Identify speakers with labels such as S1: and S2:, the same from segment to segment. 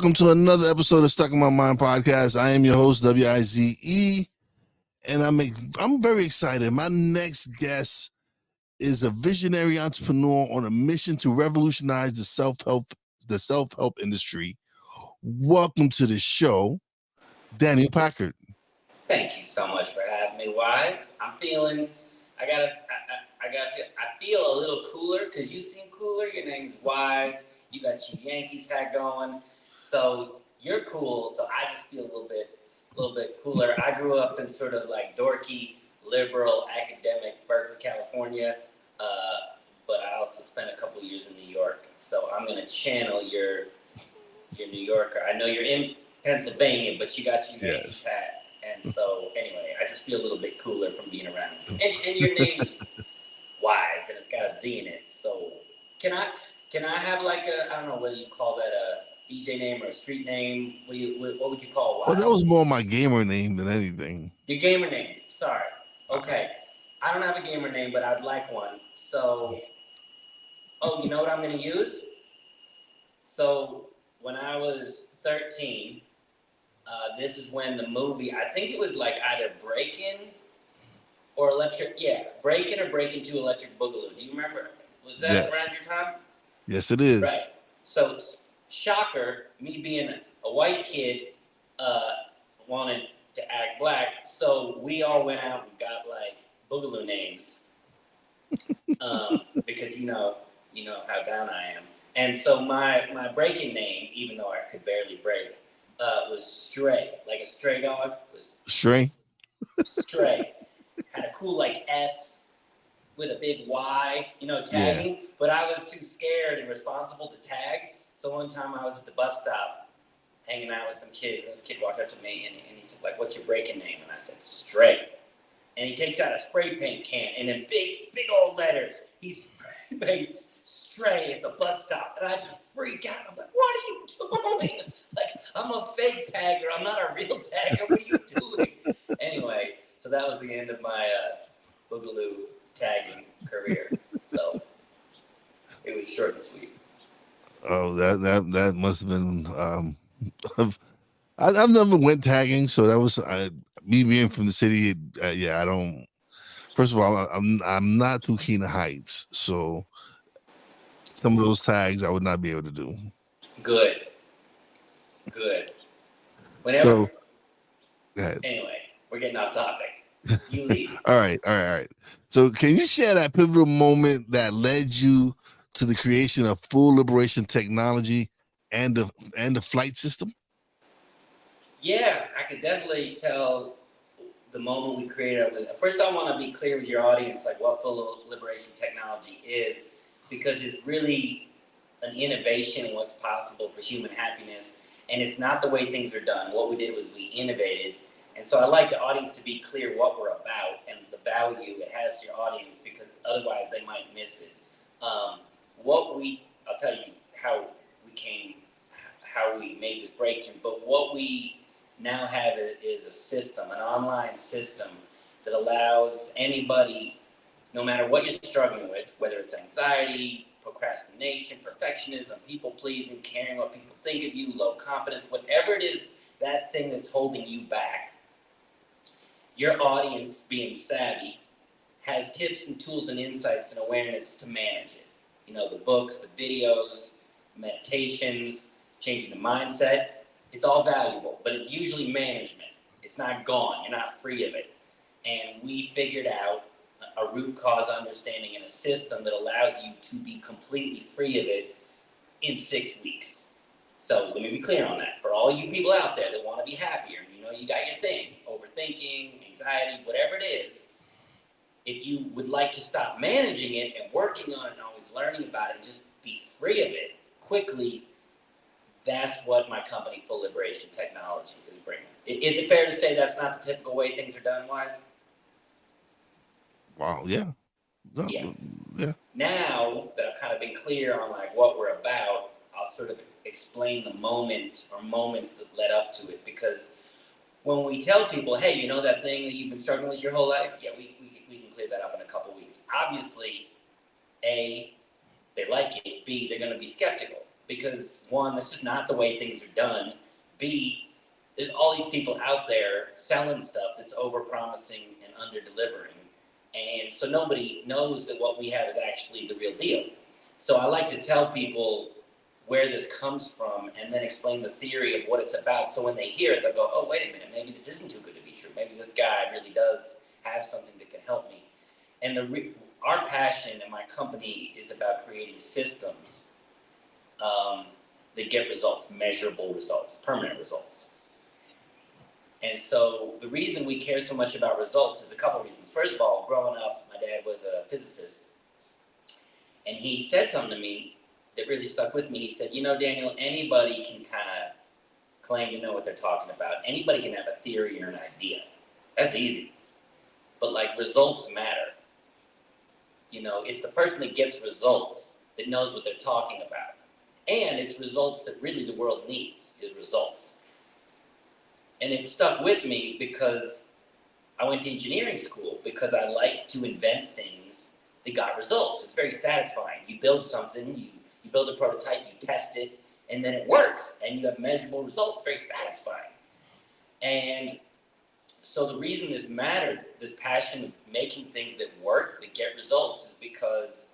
S1: welcome to another episode of Stuck in My Mind podcast. I am your host, WIZE, and I'm very excited. My next guest is a visionary entrepreneur on a mission to revolutionize the self-help industry. Welcome to the show, Daniel Packard.
S2: Thank you so much for having me, Wise. I feel a little cooler because you seem cooler. Your name's Wise. You got your Yankees hat going, so you're cool. So I just feel a little bit cooler. I grew up in sort of like dorky, liberal, academic Berkeley, California, but I also spent a couple years in New York. So I'm gonna channel your New Yorker. I know you're in Pennsylvania, but you got your Yankees hat. And so, anyway, I just feel a little bit cooler from being around you. And your name is Wise, and it's got a Z in it. So, can I have like I don't know whether you call that a DJ name or a street name. What would you call Wise?
S1: Well, that was more my gamer name than anything.
S2: Your gamer name. Sorry. Okay. I don't have a gamer name, but I'd like one. So, you know what I'm going to use? So, when I was 13. This is when the movie, I think it was like either Break-In or Break-In or Break Into Electric Boogaloo. Do you remember? Was that around your time?
S1: Yes, it is.
S2: Right. So, shocker, me being a white kid, wanted to act black. So we all went out and got like Boogaloo names, because you know how down I am. And so my break-in name, even though I could barely break, was Stray, like a stray dog. Was
S1: Stray?
S2: Stray. Had a cool like S with a big Y, tagging. Yeah. But I was too scared and responsible to tag. So one time I was at the bus stop hanging out with some kids, and this kid walked up to me and he said, like, "What's your break-in name?" And I said, Stray. And he takes out a spray paint can, and in big old letters, he spray paints Stray at the bus stop. And I just freak out. I'm like, "What are you doing?" Like, I'm a fake tagger. I'm not a real tagger. What are you doing? Anyway, so that was the end of my Boogaloo tagging career. So it was short and sweet.
S1: Oh, that must have been. I've never went tagging, so that was me being from the city. I don't. First of all, I'm not too keen on heights, so some of those tags I would not be able to do.
S2: Good. Whenever.
S1: So, go ahead.
S2: Anyway, we're getting off topic. You lead.
S1: All right. So, can you share that pivotal moment that led you to the creation of full liberation technology and the Flite System?
S2: Yeah, I could definitely tell the moment we created it. First, I want to be clear with your audience, like what full liberation technology is, because it's really an innovation in what's possible for human happiness, and it's not the way things are done. What we did was we innovated, and so I like the audience to be clear what we're about and the value it has to your audience, because otherwise they might miss it. I'll tell you how we made this breakthrough, but what we now have is a system, an online system that allows anybody, no matter what you're struggling with, whether it's anxiety, procrastination, perfectionism, people pleasing, caring what people think of you, low confidence, whatever it is, that thing that's holding you back, your audience, being savvy, has tips and tools and insights and awareness to manage it. The books, the videos, the meditations, changing the mindset. It's all valuable, but it's usually management. It's not gone. You're not free of it. And we figured out a root cause understanding and a system that allows you to be completely free of it in 6 weeks. So let me be clear on that. For all you people out there that want to be happier, you got your thing, overthinking, anxiety, whatever it is, if you would like to stop managing it and working on it and always learning about it and just be free of it quickly, that's what my company, Full Liberation Technology, is bringing. Is it fair to say that's not the typical way things are done, Wise?
S1: Wow, yeah. No, yeah.
S2: Now that I've kind of been clear on like what we're about, I'll sort of explain the moment or moments that led up to it. Because when we tell people, hey, that thing that you've been struggling with your whole life? Yeah, we can clear that up in a couple weeks. Obviously, A, they like it. B, they're going to be skeptical. because one, that's just not the way things are done. B, there's all these people out there selling stuff that's over-promising and under-delivering. And so nobody knows that what we have is actually the real deal. So I like to tell people where this comes from and then explain the theory of what it's about. So when they hear it, they'll go, oh, wait a minute, maybe this isn't too good to be true. Maybe this guy really does have something that can help me. And our passion in my company is about creating systems that get results, measurable results, permanent results. And so the reason we care so much about results is a couple reasons. First of all, growing up, my dad was a physicist. And he said something to me that really stuck with me. He said, you know, Daniel, anybody can kind of claim to know what they're talking about. Anybody can have a theory or an idea. That's easy. But like, results matter. You know, it's the person that gets results that knows what they're talking about. And it's results that really the world needs, is results. And it stuck with me because I went to engineering school, because I like to invent things that got results. It's very satisfying. You build something, you build a prototype, you test it, and then it works, and you have measurable results. It's very satisfying. And so the reason this mattered, this passion of making things that work, that get results, is because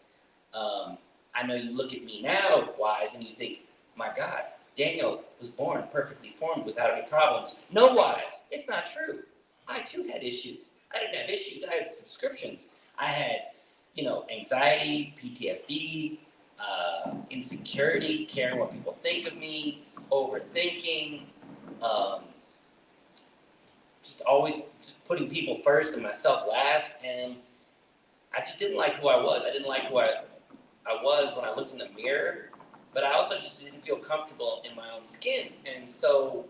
S2: I know you look at me now, Wise, and you think, my God, Daniel was born perfectly formed without any problems. No, Wise, it's not true. I too had issues. I didn't have issues, I had subscriptions. I had, you know, anxiety, PTSD, insecurity, caring what people think of me, overthinking, just always just putting people first and myself last. And I just didn't like who I was. I didn't like who I was when I looked in the mirror, but I also just didn't feel comfortable in my own skin. And so,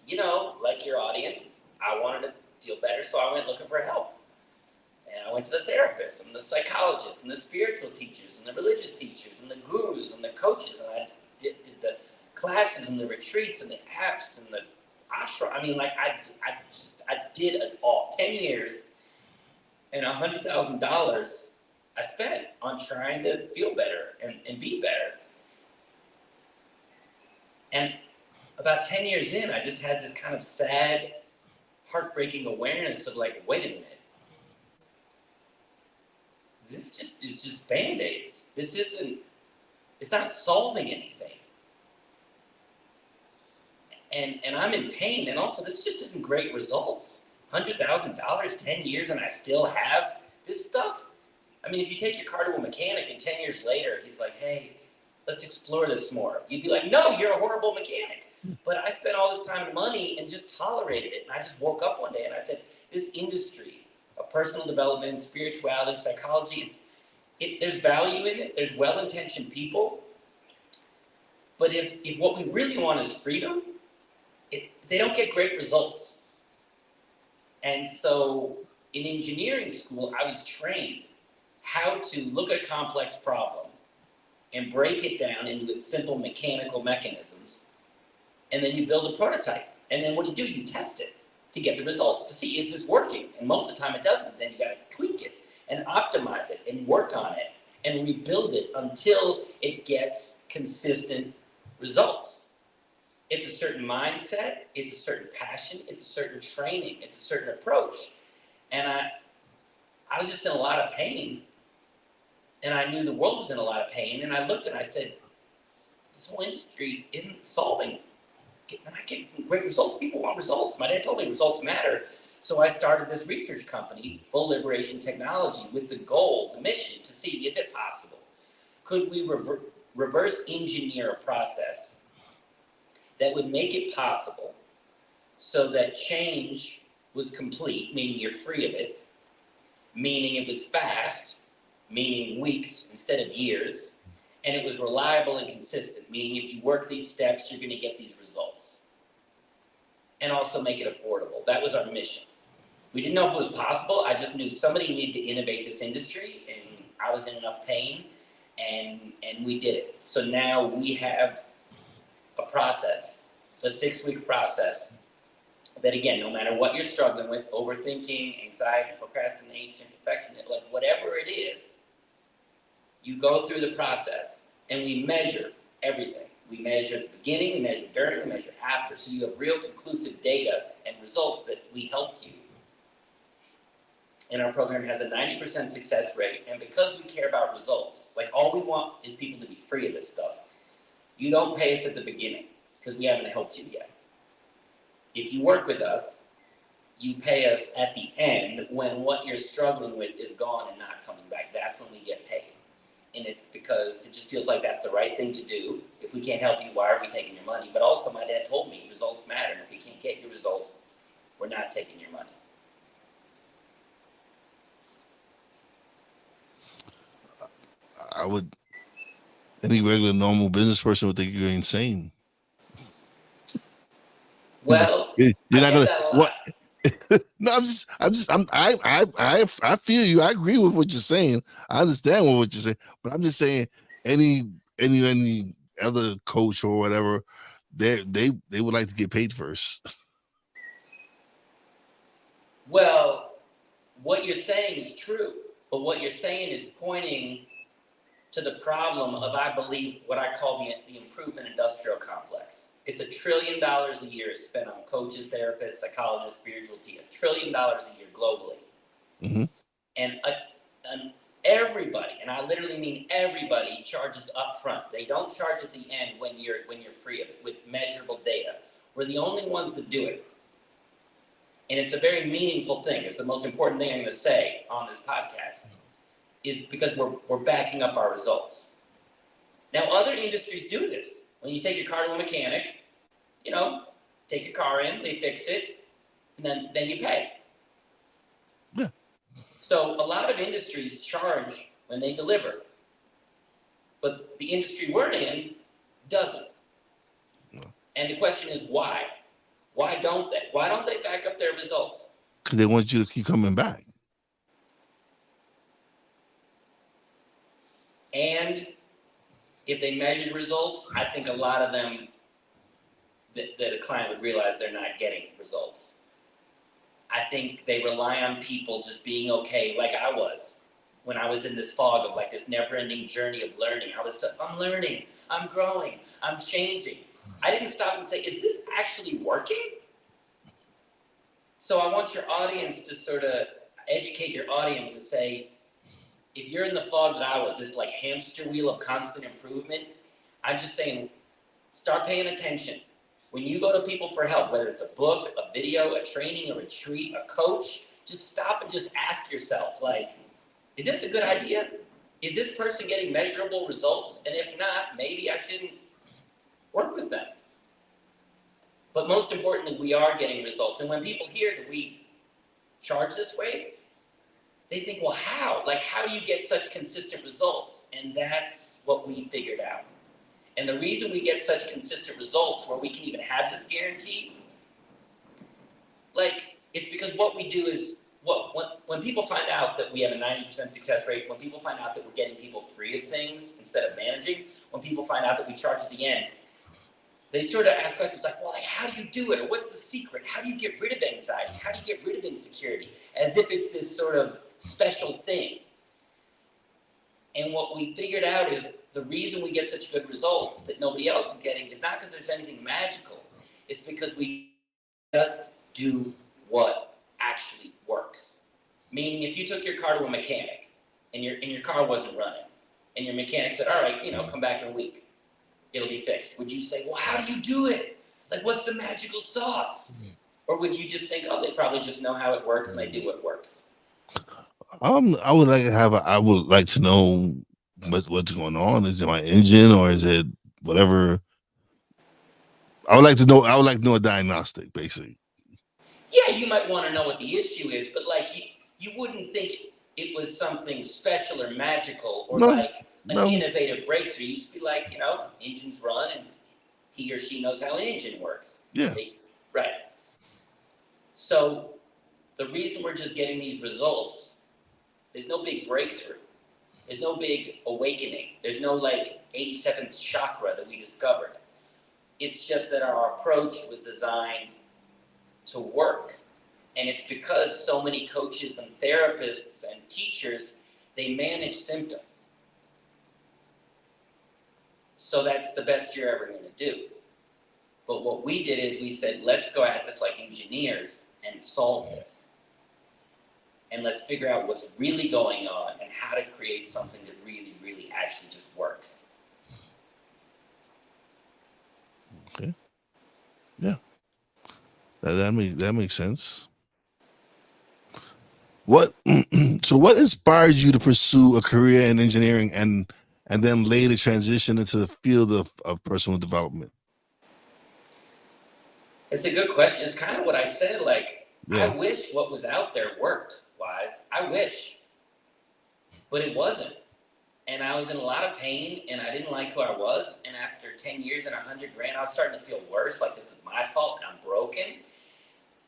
S2: you know, like your audience, I wanted to feel better, so I went looking for help. And I went to the therapists and the psychologists and the spiritual teachers and the religious teachers and the gurus and the coaches. And I did the classes and the retreats and the apps and the ashram. I mean, like, I did it all. 10 years and $100,000 I spent on trying to feel better and be better. And about 10 years in, I just had this kind of sad, heartbreaking awareness of like, wait a minute. This is just Band-Aids. It's not solving anything. And I'm in pain, and also this just isn't great results. $100,000, 10 years, and I still have this stuff? I mean, if you take your car to a mechanic and 10 years later, he's like, hey, let's explore this more. You'd be like, no, you're a horrible mechanic. But I spent all this time and money and just tolerated it. And I just woke up one day and I said, this industry of personal development, spirituality, psychology, there's value in it. There's well-intentioned people. But if what we really want is freedom, they don't get great results. And so in engineering school, I was trained how to look at a complex problem and break it down into its simple mechanical mechanisms. And then you build a prototype. And then what do? You test it to get the results, to see, is this working? And most of the time it doesn't. Then you got to tweak it and optimize it and work on it and rebuild it until it gets consistent results. It's a certain mindset, it's a certain passion, it's a certain training, it's a certain approach. And I was just in a lot of pain, and I knew the world was in a lot of pain, and I looked and I said, this whole industry isn't solving. I'm not getting great results. People want results. My dad told me results matter. So I started this research company, Full Liberation Technology, with the goal, the mission, to see, is it possible? Could we reverse engineer a process that would make it possible so that change was complete, meaning you're free of it, meaning it was fast, meaning weeks instead of years, and it was reliable and consistent, meaning if you work these steps, you're going to get these results. And also make it affordable. That was our mission. We didn't know if it was possible. I just knew somebody needed to innovate this industry, and I was in enough pain, and we did it. So now we have a process, a 6-week process that, again, no matter what you're struggling with, overthinking, anxiety, procrastination, perfectionism, like whatever it is, you go through the process and we measure everything. We measure at the beginning, we measure during, we measure after. So you have real conclusive data and results that we helped you. And our program has a 90% success rate. And because we care about results, like all we want is people to be free of this stuff. You don't pay us at the beginning because we haven't helped you yet. If you work with us, you pay us at the end when what you're struggling with is gone and not coming back. That's when we get paid. And it's because it just feels like that's the right thing to do. If we can't help you, why are we taking your money? But also my dad told me results matter. And if we can't get your results, we're not taking your money.
S1: I would, any regular normal business person would think you're insane.
S2: Well,
S1: You're
S2: I
S1: not
S2: get
S1: gonna
S2: that a
S1: what?
S2: lot.
S1: No, I feel you. I agree with what you're saying. I understand what you're saying, but I'm just saying any other coach or whatever, they would like to get paid first.
S2: Well, what you're saying is true, but what you're saying is pointing to the problem of, I believe, what I call the improvement industrial complex. It's $1 trillion a year spent on coaches, therapists, psychologists, spiritual teachers, $1 trillion a year globally.
S1: Mm-hmm.
S2: And everybody, and I literally mean everybody, charges up front. They don't charge at the end when you're free of it with measurable data. We're the only ones that do it. And it's a very meaningful thing. It's the most important thing I'm going to say on this podcast, is because we're backing up our results. Now, other industries do this. When you take your car to a mechanic, take your car in, they fix it, and then you pay.
S1: Yeah.
S2: So a lot of industries charge when they deliver, but the industry we're in doesn't.
S1: No.
S2: And the question is why? Why don't they? Why don't they back up their results?
S1: Because they want you to keep coming back.
S2: And if they measured results, I think a lot of them, that a client would realize they're not getting results. I think they rely on people just being okay, like I was when I was in this fog of like this never-ending journey of learning. I'm learning, I'm growing, I'm changing. I didn't stop and say, is this actually working? So I want your audience to sort of educate your audience and say, if you're in the fog that I was, this like hamster wheel of constant improvement, I'm just saying, start paying attention. When you go to people for help, whether it's a book, a video, a training, a retreat, a coach, just stop and just ask yourself, like, is this a good idea? Is this person getting measurable results? And if not, maybe I shouldn't work with them. But most importantly, we are getting results. And when people hear that we charge this way, they think, well, how? Like, how do you get such consistent results? And that's what we figured out. And the reason we get such consistent results where we can even have this guarantee, like, it's because what we do is, when people find out that we have a 90% success rate, when people find out that we're getting people free of things instead of managing, when people find out that we charge at the end, they sort of ask questions like, well, like, how do you do it? Or what's the secret? How do you get rid of anxiety? How do you get rid of insecurity? As if it's this sort of special thing. And what we figured out is the reason we get such good results that nobody else is getting is not because there's anything magical. It's because we just do what actually works. Meaning, if you took your car to a mechanic and your car wasn't running, and your mechanic said, all right, come back in a week, it'll be fixed. Would you say, well, how do you do it? Like, what's the magical sauce? Or would you just think, oh, they probably just know how it works and they do what works?
S1: I would like to know what's going on. Is it my engine or is it whatever? I would like to know a diagnostic, basically.
S2: Yeah, you might want to know what the issue is, but like you wouldn't think it was something special or magical or like an innovative breakthrough. You'd just be like, engines run and he or she knows how an engine works.
S1: Yeah.
S2: Right. So the reason we're just getting these results, there's no big breakthrough. There's no big awakening. There's no like 87th chakra that we discovered. It's just that our approach was designed to work. And it's because so many coaches and therapists and teachers, they manage symptoms. So that's the best you're ever going to do. But what we did is we said, let's go at this like engineers and solve this. And let's figure out what's really going on and how to create something that really, really actually just works.
S1: Okay. Yeah. That makes sense. What so what inspired you to pursue a career in engineering and then later transition into the field of personal development?
S2: It's a good question. It's kind of what I said. Like, I
S1: Yeah.
S2: wish what was out there worked, Wise. I wish. But it wasn't. And I was in a lot of pain and I didn't like who I was. And after 10 years and 100 grand, I was starting to feel worse. Like, this is my fault and I'm broken.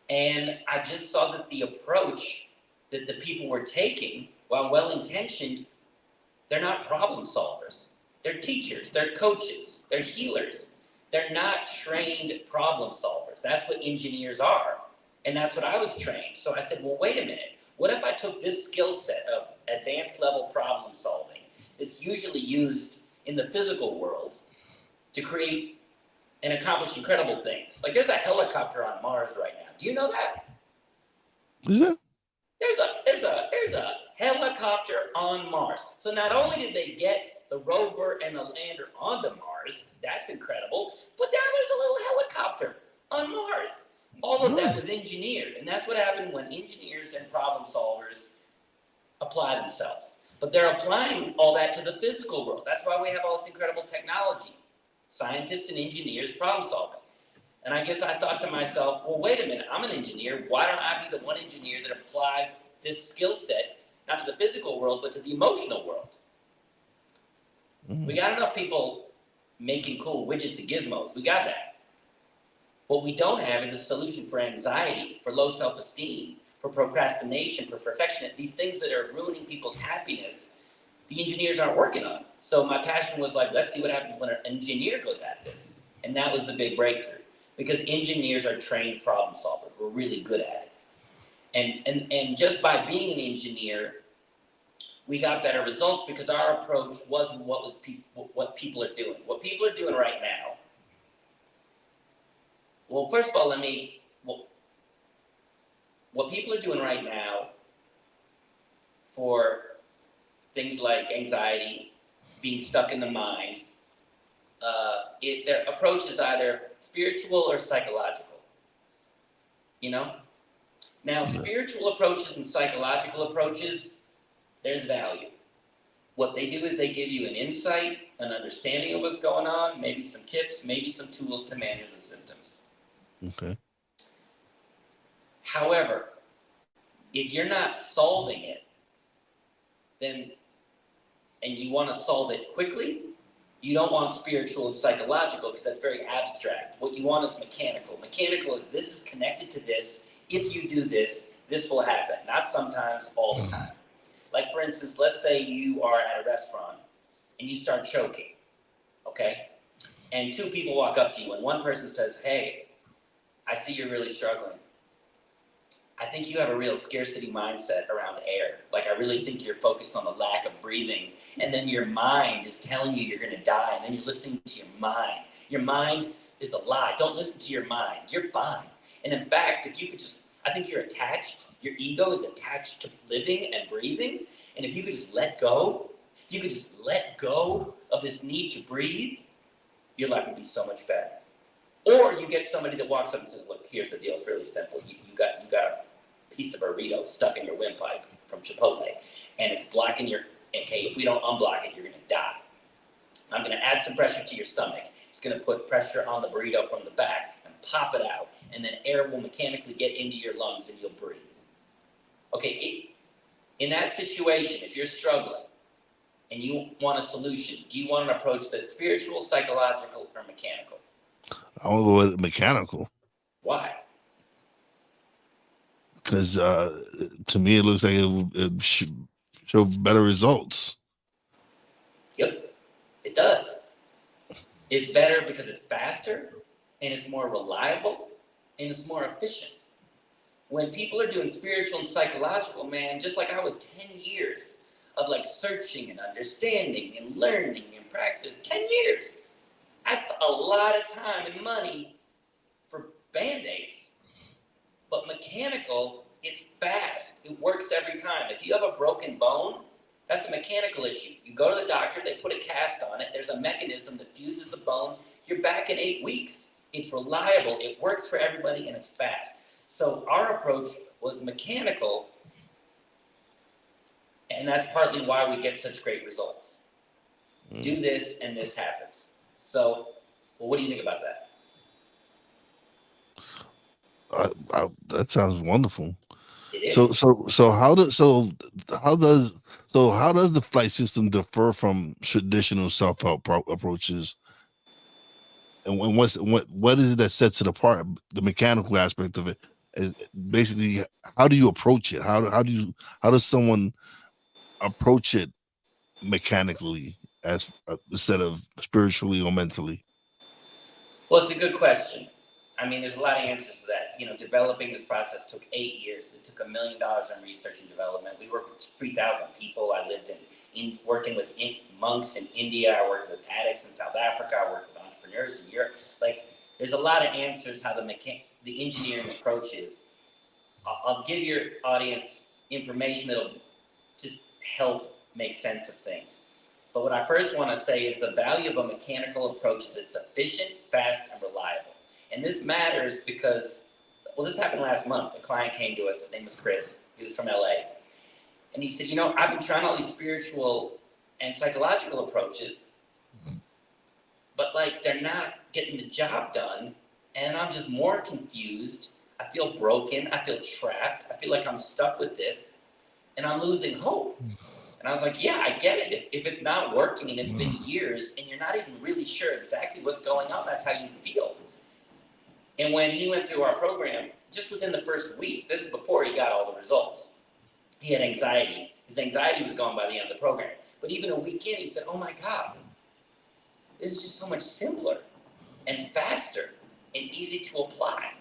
S2: And I just saw that the approach that the people were taking, while well-intentioned, they're not problem solvers. They're teachers, they're coaches, they're healers. They're not trained problem solvers. That's what engineers are. And that's what I was trained. So I said, well, wait a minute. What if I took this skill set of advanced level problem solving that's usually used in the physical world to create and accomplish incredible things? Like, there's a helicopter on Mars right now. Do you know that?
S1: Is that?
S2: There's a helicopter on Mars. So not only did they get the rover and the lander onto Mars, that's incredible, but now there's a little helicopter on Mars. All of that was engineered, and that's what happened when engineers and problem solvers apply themselves. But they're applying all that to the physical world. That's why we have all this incredible technology. Scientists and engineers problem solving. And I guess I thought to myself, well, wait a minute, I'm an engineer. Why don't I be the one engineer that applies this skill set, not to the physical world, but to the emotional world? We got enough people making cool widgets and gizmos. We got that. What we don't have is a solution for anxiety, for low self-esteem, for procrastination, for perfection. These things that are ruining people's happiness, the engineers aren't working on. So my passion was like, let's see what happens when an engineer goes at this. And that was the big breakthrough. Because engineers are trained problem solvers. We're really good at it. And just by being an engineer, we got better results because our approach wasn't what people are doing. What people are doing right now. Well, first of all, what people are doing right now for things like anxiety, being stuck in the mind, their approach is either spiritual or psychological. You know? Now, spiritual approaches and psychological approaches, there's value. What they do is they give you an insight, an understanding of what's going on, maybe some tips, maybe some tools to manage the symptoms.
S1: Okay.
S2: However, if you're not solving it, then, and you want to solve it quickly, you don't want spiritual and psychological because that's very abstract. What you want is mechanical. Mechanical is this is connected to this. If you do this, this will happen. Not sometimes, all the time. Like, for instance, let's say you are at a restaurant and you start choking, okay? And two people walk up to you and one person says, hey, I see you're really struggling. I think you have a real scarcity mindset around air. Like, I really think you're focused on the lack of breathing. And then your mind is telling you you're going to die. And then you're listening to your mind. Your mind is a lie. Don't listen to your mind. You're fine. And in fact, if you could just, I think you're attached. Your ego is attached to living and breathing. And if you could just let go, if you could just let go of this need to breathe, your life would be so much better. Or you get somebody that walks up and says, look, here's the deal. It's really simple. You got a piece of burrito stuck in your windpipe from Chipotle, and it's blocking your, okay, if we don't unblock it, you're going to die. I'm going to add some pressure to your stomach. It's going to put pressure on the burrito from the back and pop it out, and then air will mechanically get into your lungs and you'll breathe. Okay, in that situation, if you're struggling and you want a solution, do you want an approach that's spiritual, psychological, or mechanical?
S1: I want to go with mechanical.
S2: Why?
S1: Because to me, it looks like it should show better results.
S2: Yep, it does. It's better because it's faster, and it's more reliable, and it's more efficient. When people are doing spiritual and psychological, man, just like I was 10 years of like searching and understanding and learning and practice, 10 years. That's a lot of time and money for Band-Aids. But mechanical, it's fast. It works every time. If you have a broken bone, that's a mechanical issue. You go to the doctor, they put a cast on it. There's a mechanism that fuses the bone. You're back in 8 weeks. It's reliable. It works for everybody, and it's fast. So our approach was mechanical, and that's partly why we get such great results. Do this, and this happens. So, well, what do you think about that?
S1: That sounds wonderful.
S2: It is.
S1: So how does the Flite System differ from traditional self-help approaches? And what is it that sets it apart? The mechanical aspect of it is basically, how do you approach it? How does someone approach it mechanically as instead of spiritually or mentally?
S2: Well, it's a good question. I mean, there's a lot of answers to that. You know, developing this process took 8 years. It took $1 million on research and development. We worked with 3,000 people. I lived working with monks in India. I worked with addicts in South Africa. I worked with entrepreneurs in Europe. Like, there's a lot of answers how the engineering approach is. I'll give your audience information that'll just help make sense of things. But what I first want to say is the value of a mechanical approach is it's efficient, fast, and reliable. And this matters because, well, this happened last month. A client came to us. His name was Chris. He was from LA. And he said, I've been trying all these spiritual and psychological approaches, but they're not getting the job done. And I'm just more confused. I feel broken. I feel trapped. I feel like I'm stuck with this and I'm losing hope. And I was like, yeah, I get it. If it's not working and it's been years and you're not even really sure exactly what's going on, that's how you feel. And when he went through our program, just within the first week, this is before he got all the results, he had anxiety. His anxiety was gone by the end of the program. But even a week in, he said, oh my God, this is just so much simpler and faster and easy to apply.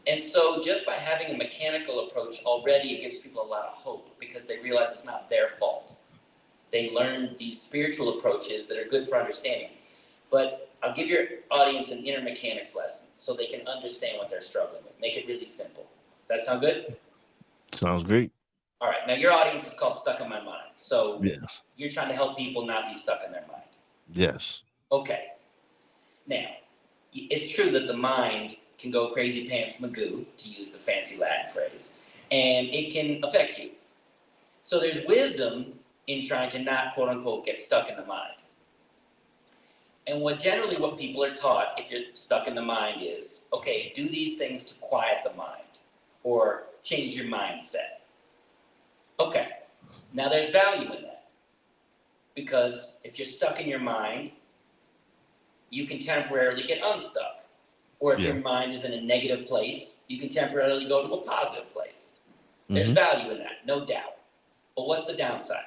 S2: And so just by having a mechanical approach already, it gives people a lot of hope because they realize it's not their fault. They learn these spiritual approaches that are good for understanding. But I'll give your audience an inner mechanics lesson so they can understand what they're struggling with. Make it really simple. Does that sound good?
S1: Sounds great.
S2: All right. Now, your audience is called Stuck in My Mind. So
S1: yeah.
S2: You're trying to help people not be stuck in their mind.
S1: Yes.
S2: Okay. Now, it's true that the mind can go crazy pants magoo, to use the fancy Latin phrase, and it can affect you. So there's wisdom in trying to not, quote unquote, get stuck in the mind. And what people are taught if you're stuck in the mind is, okay, do these things to quiet the mind or change your mindset. Okay, now there's value in that because if you're stuck in your mind, you can temporarily get unstuck. Or if your mind is in a negative place, you can temporarily go to a positive place. There's value in that, no doubt. But what's the downside?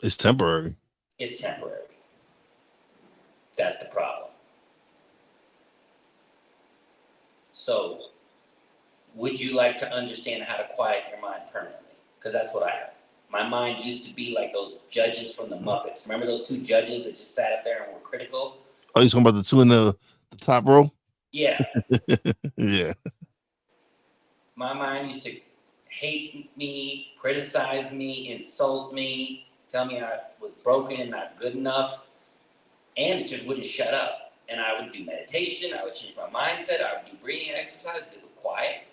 S1: It's temporary.
S2: It's temporary. That's the problem. So, would you like to understand how to quiet your mind permanently? Because that's what I have. My mind used to be like those judges from the Muppets. Remember those two judges that just sat up there and were critical?
S1: Oh, you talking about the two in the top row?
S2: Yeah.
S1: Yeah.
S2: My mind used to hate me, criticize me, insult me, tell me I was broken and not good enough, and it just wouldn't shut up. And I would do meditation, I would change my mindset, I would do breathing exercises, it would quiet,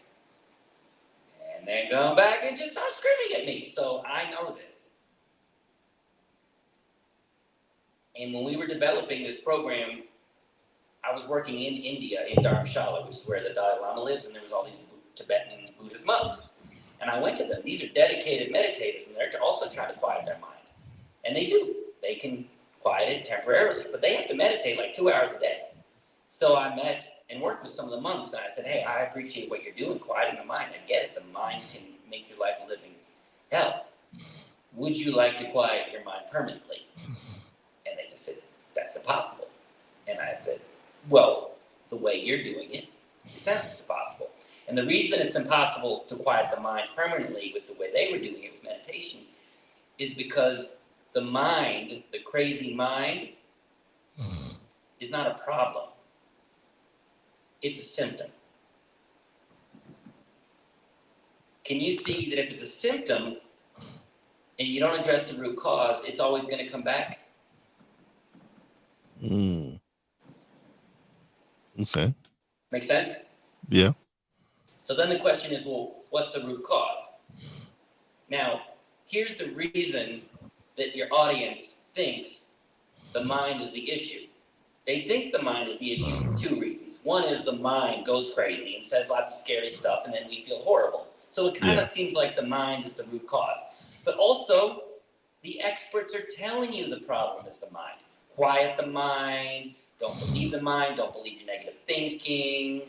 S2: and then come back and just start screaming at me. So I know this. And when we were developing this program, I was working in India, in Dharamshala, which is where the Dalai Lama lives, and there was all these Tibetan Buddhist monks. And I went to them. These are dedicated meditators, and they're also trying to quiet their mind. And they do. They can quiet it temporarily, but they have to meditate like 2 hours a day. So I met and worked with some of the monks, and I said, hey, I appreciate what you're doing, quieting the mind. I get it. The mind can make your life a living hell. Would you like to quiet your mind permanently? And they just said, that's impossible. And I said, well, the way you're doing it, it sounds impossible. And the reason it's impossible to quiet the mind permanently with the way they were doing it with meditation is because the mind, the crazy mind, is not a problem. It's a symptom. Can you see that if it's a symptom and you don't address the root cause, it's always going to come back?
S1: Okay.
S2: Make sense?
S1: Yeah.
S2: So then the question is, well, what's the root cause? Now, here's the reason that your audience thinks the mind is the issue. They think the mind is the issue for two reasons. One is the mind goes crazy and says lots of scary stuff, and then we feel horrible. So it kind of seems like the mind is the root cause. But also, the experts are telling you the problem is the mind. Quiet the mind, don't believe the mind, don't believe your negative thinking.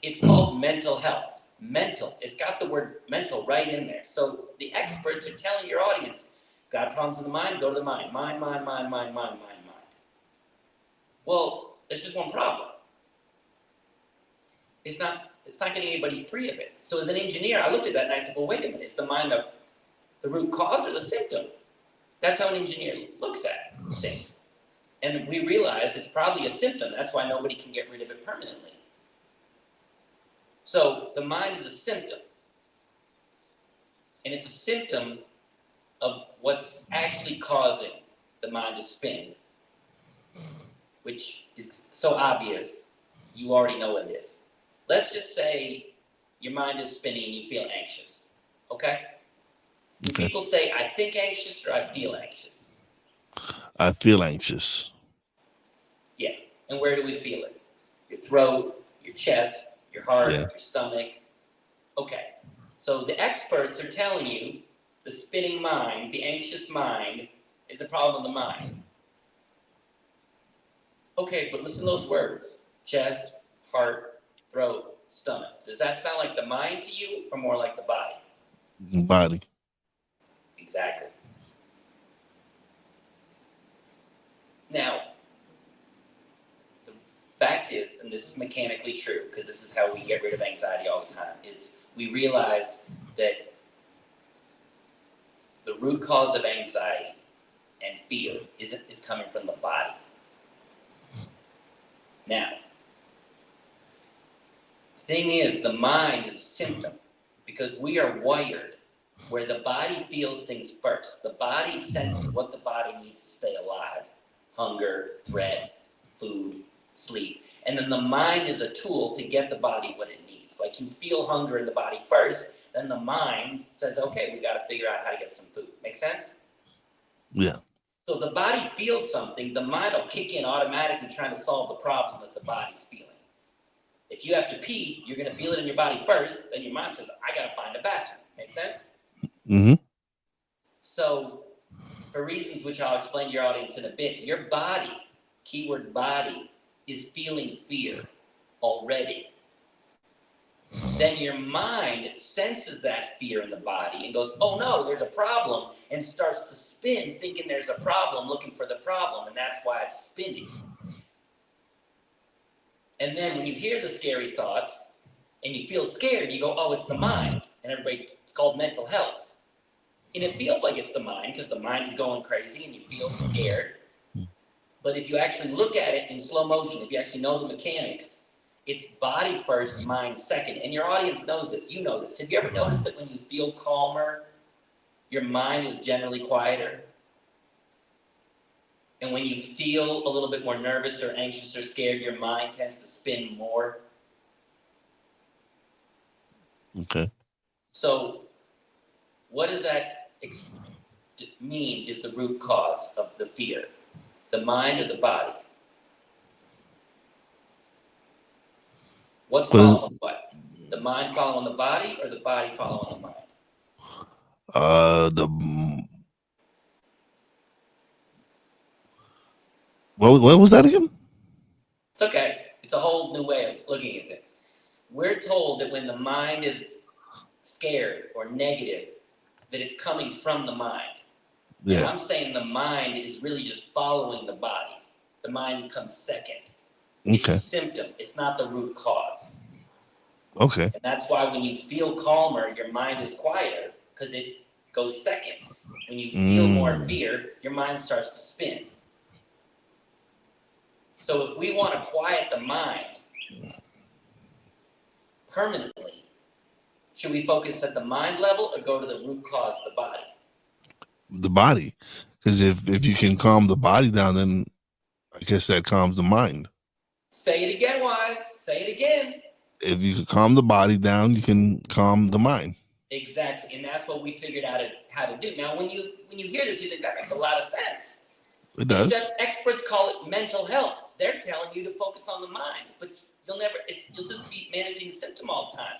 S2: It's called mental health. Mental, it's got the word mental right in there. So the experts are telling your audience, got problems in the mind, go to the mind. Mind, mind, mind, mind, mind, mind, mind. Well, there's just one problem. It's not getting anybody free of it. So as an engineer, I looked at that and I said, well, wait a minute, is the mind the root cause or the symptom? That's how an engineer looks at things. And we realize it's probably a symptom. That's why nobody can get rid of it permanently. So the mind is a symptom. And it's a symptom of what's actually causing the mind to spin, which is so obvious, you already know what it is. Let's just say your mind is spinning and you feel anxious, okay? Do people say, I think anxious or I feel anxious?
S1: I feel anxious.
S2: Yeah, and where do we feel it? Your throat, your chest, your heart, your stomach. Okay, so the experts are telling you the spinning mind, the anxious mind, is a problem in the mind. Okay, but listen to those words. Chest, heart, throat, stomach. Does that sound like the mind to you or more like the body?
S1: Body.
S2: Exactly. Now, the fact is, and this is mechanically true, because this is how we get rid of anxiety all the time, is we realize that the root cause of anxiety and fear is coming from the body. Now, the thing is, the mind is a symptom because we are wired where the body feels things first. The body senses what the body needs to stay alive. Hunger, threat, food, sleep. And then the mind is a tool to get the body what it needs. Like you feel hunger in the body first, then the mind says, okay, we got to figure out how to get some food. Make sense?
S1: Yeah.
S2: So if the body feels something, the mind will kick in automatically trying to solve the problem that the body's feeling. If you have to pee, you're going to feel it in your body first, then your mind says, I got to find a bathroom. Make sense?
S1: Mm-hmm.
S2: So for reasons which I'll explain to your audience in a bit, your body, keyword body, is feeling fear already. Then your mind senses that fear in the body and goes, oh no, there's a problem, and starts to spin thinking there's a problem, looking for the problem, and that's why it's spinning. And then when you hear the scary thoughts and you feel scared, you go, oh, it's the mind. And everybody, it's called mental health. And it feels like it's the mind because the mind is going crazy and you feel scared. But if you actually look at it in slow motion, if you actually know the mechanics, it's body first, mind second. And your audience knows this. You know this. Have you ever noticed that when you feel calmer, your mind is generally quieter? And when you feel a little bit more nervous or anxious or scared, your mind tends to spin more.
S1: Okay.
S2: So what does that mean is the root cause of the fear? The mind or the body? What's following what? The mind following the body or the body following the mind?
S1: What was that again?
S2: It's okay. It's a whole new way of looking at things. We're told that when the mind is scared or negative, that it's coming from the mind. Yeah. And I'm saying the mind is really just following the body. The mind comes second. It's a symptom. It's not the root cause.
S1: Okay.
S2: And that's why when you feel calmer, your mind is quieter because it goes second. When you feel more fear, your mind starts to spin. So if we want to quiet the mind permanently, should we focus at the mind level or go to the root cause, the body?
S1: The body. Because if you can calm the body down, then I guess that calms the mind.
S2: Say it again, Wise. Say it again.
S1: If you can calm the body down, you can calm the mind.
S2: Exactly, and that's what we figured out how to do. Now, when you hear this, you think that makes a lot of sense.
S1: It does.
S2: Except experts call it mental health. They're telling you to focus on the mind, but you'll just be managing the symptom all the time.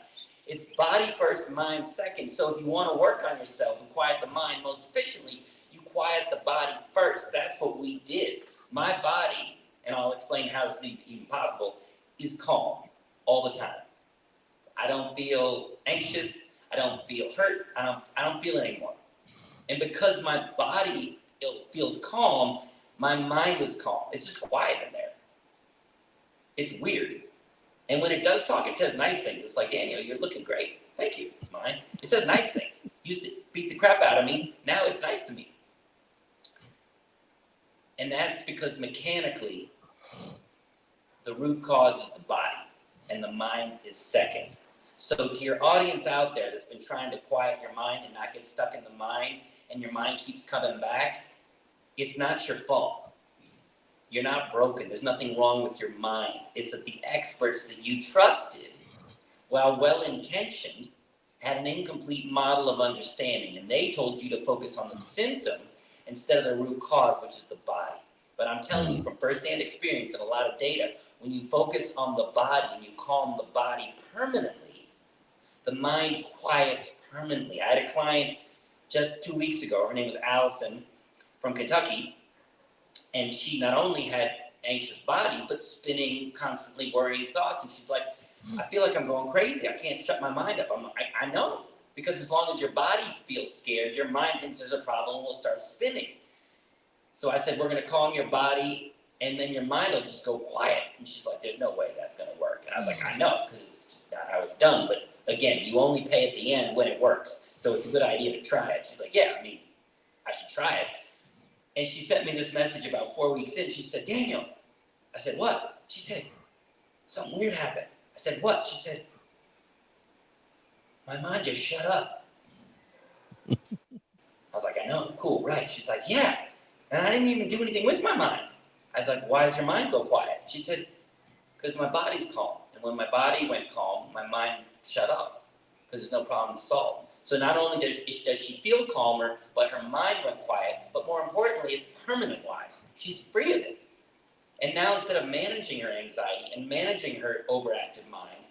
S2: It's body first, mind second. So if you want to work on yourself and quiet the mind most efficiently, you quiet the body first. That's what we did. My body, and I'll explain how this is even possible, is calm all the time. I don't feel anxious. I don't feel hurt. I don't feel it anymore. And because my body feels calm, my mind is calm. It's just quiet in there. It's weird. And when it does talk, it says nice things. It's like, Daniel, you're looking great. Thank you, mind. It says nice things. You used to beat the crap out of me. Now it's nice to me. And that's because mechanically, the root cause is the body and the mind is second. So to your audience out there that's been trying to quiet your mind and not get stuck in the mind, and your mind keeps coming back, it's not your fault. You're not broken. There's nothing wrong with your mind. It's that the experts that you trusted, while well-intentioned, had an incomplete model of understanding, and they told you to focus on the symptom instead of the root cause, which is the body. But I'm telling you from firsthand experience and a lot of data, when you focus on the body and you calm the body permanently, the mind quiets permanently. I had a client just 2 weeks ago. Her name was Allison from Kentucky. And she not only had anxious body, but spinning, constantly worrying thoughts. And she's like, I feel like I'm going crazy. I can't shut my mind up. I know. Because as long as your body feels scared, your mind thinks there's a problem and will start spinning. So I said, we're going to calm your body, and then your mind will just go quiet. And she's like, there's no way that's going to work. And I was like, I know, because it's just not how it's done. But again, you only pay at the end when it works. So it's a good idea to try it. She's like, yeah, I mean, I should try it. And she sent me this message about 4 weeks in. She said, Daniel. I said, what? She said, something weird happened. I said, what? She said, my mind just shut up. I was like, I know, cool, right. She's like, yeah. And I didn't even do anything with my mind. I was like, why does your mind go quiet? She said, because my body's calm. And when my body went calm, my mind shut up because there's no problem to solve. So not only does she feel calmer, but her mind went quiet, but more importantly, it's permanent-wise. She's free of it. And now instead of managing her anxiety and managing her overactive mind,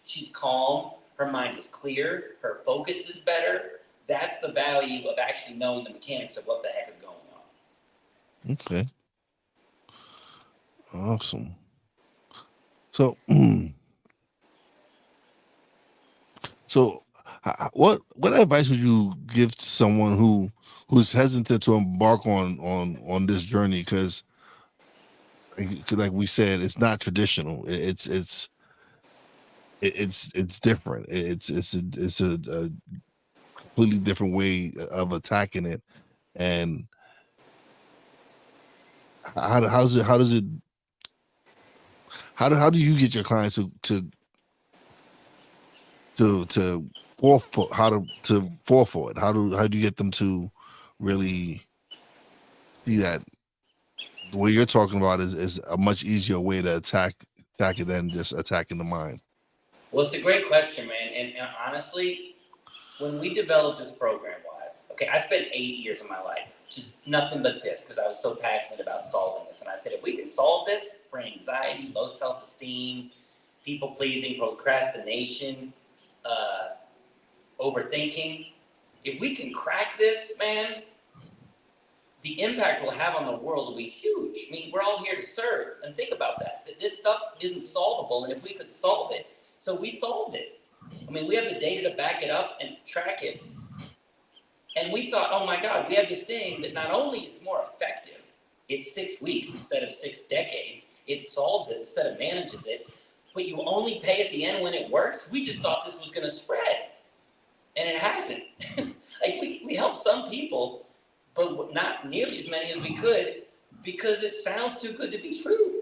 S2: she's calm, her mind is clear, her focus is better. That's the value of actually knowing the mechanics of what the heck is going on.
S1: Okay. Awesome. So, what advice would you give to someone who's hesitant to embark on this journey? Because, like we said, it's not traditional. It's different. It's a completely different way of attacking it. And how do you get your clients to fall for fall for it? How do you get them to really see that the way you're talking about is a much easier way to attack it than just attacking the mind?
S2: Well, it's a great question, man. And honestly, when we developed this program, okay, I spent 8 years of my life just nothing but this because I was so passionate about solving this. And I said, if we can solve this for anxiety, low self-esteem, people-pleasing, procrastination, overthinking, if we can crack this, man, the impact we'll have on the world will be huge. I mean, we're all here to serve. And think about that this stuff isn't solvable. And if we could solve it, so we solved it. I mean, we have the data to back it up and track it. And we thought, oh my God, we have this thing that not only is more effective, it's 6 weeks instead of 6 decades. It solves it instead of manages it. But you only pay at the end when it works. We just thought this was going to spread. And it hasn't. Like we help some people, but not nearly as many as we could, because it sounds too good to be true.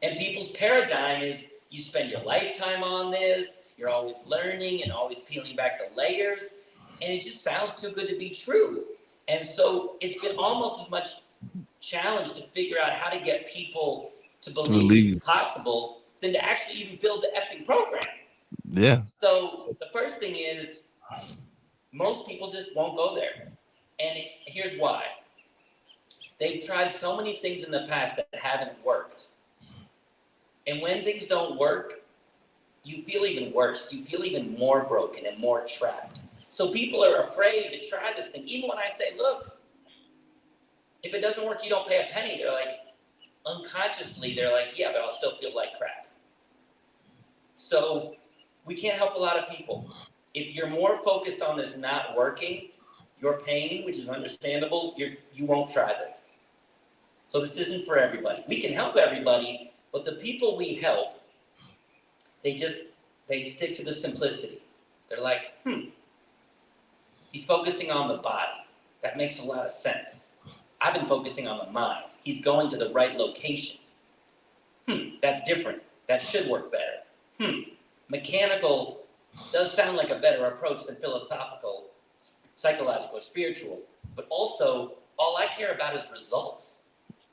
S2: And people's paradigm is you spend your lifetime on this, you're always learning and always peeling back the layers, and it just sounds too good to be true. And so it's been almost as much challenge to figure out how to get people to believe this is possible than to actually even build the effing program.
S1: Yeah.
S2: So the first thing is most people just won't go there. And here's why. They've tried so many things in the past that haven't worked. And when things don't work, you feel even worse. You feel even more broken and more trapped. So people are afraid to try this thing. Even when I say, look, if it doesn't work, you don't pay a penny. They're like, unconsciously, they're like, yeah, but I'll still feel like crap. So we can't help a lot of people. If you're more focused on this not working, your pain, which is understandable, you won't try this. So this isn't for everybody. We can help everybody, but the people we help, they stick to the simplicity. They're like, he's focusing on the body. That makes a lot of sense. I've been focusing on the mind. He's going to the right location. That's different. That should work better. Mechanical does sound like a better approach than philosophical, psychological, or spiritual. But also, all I care about is results.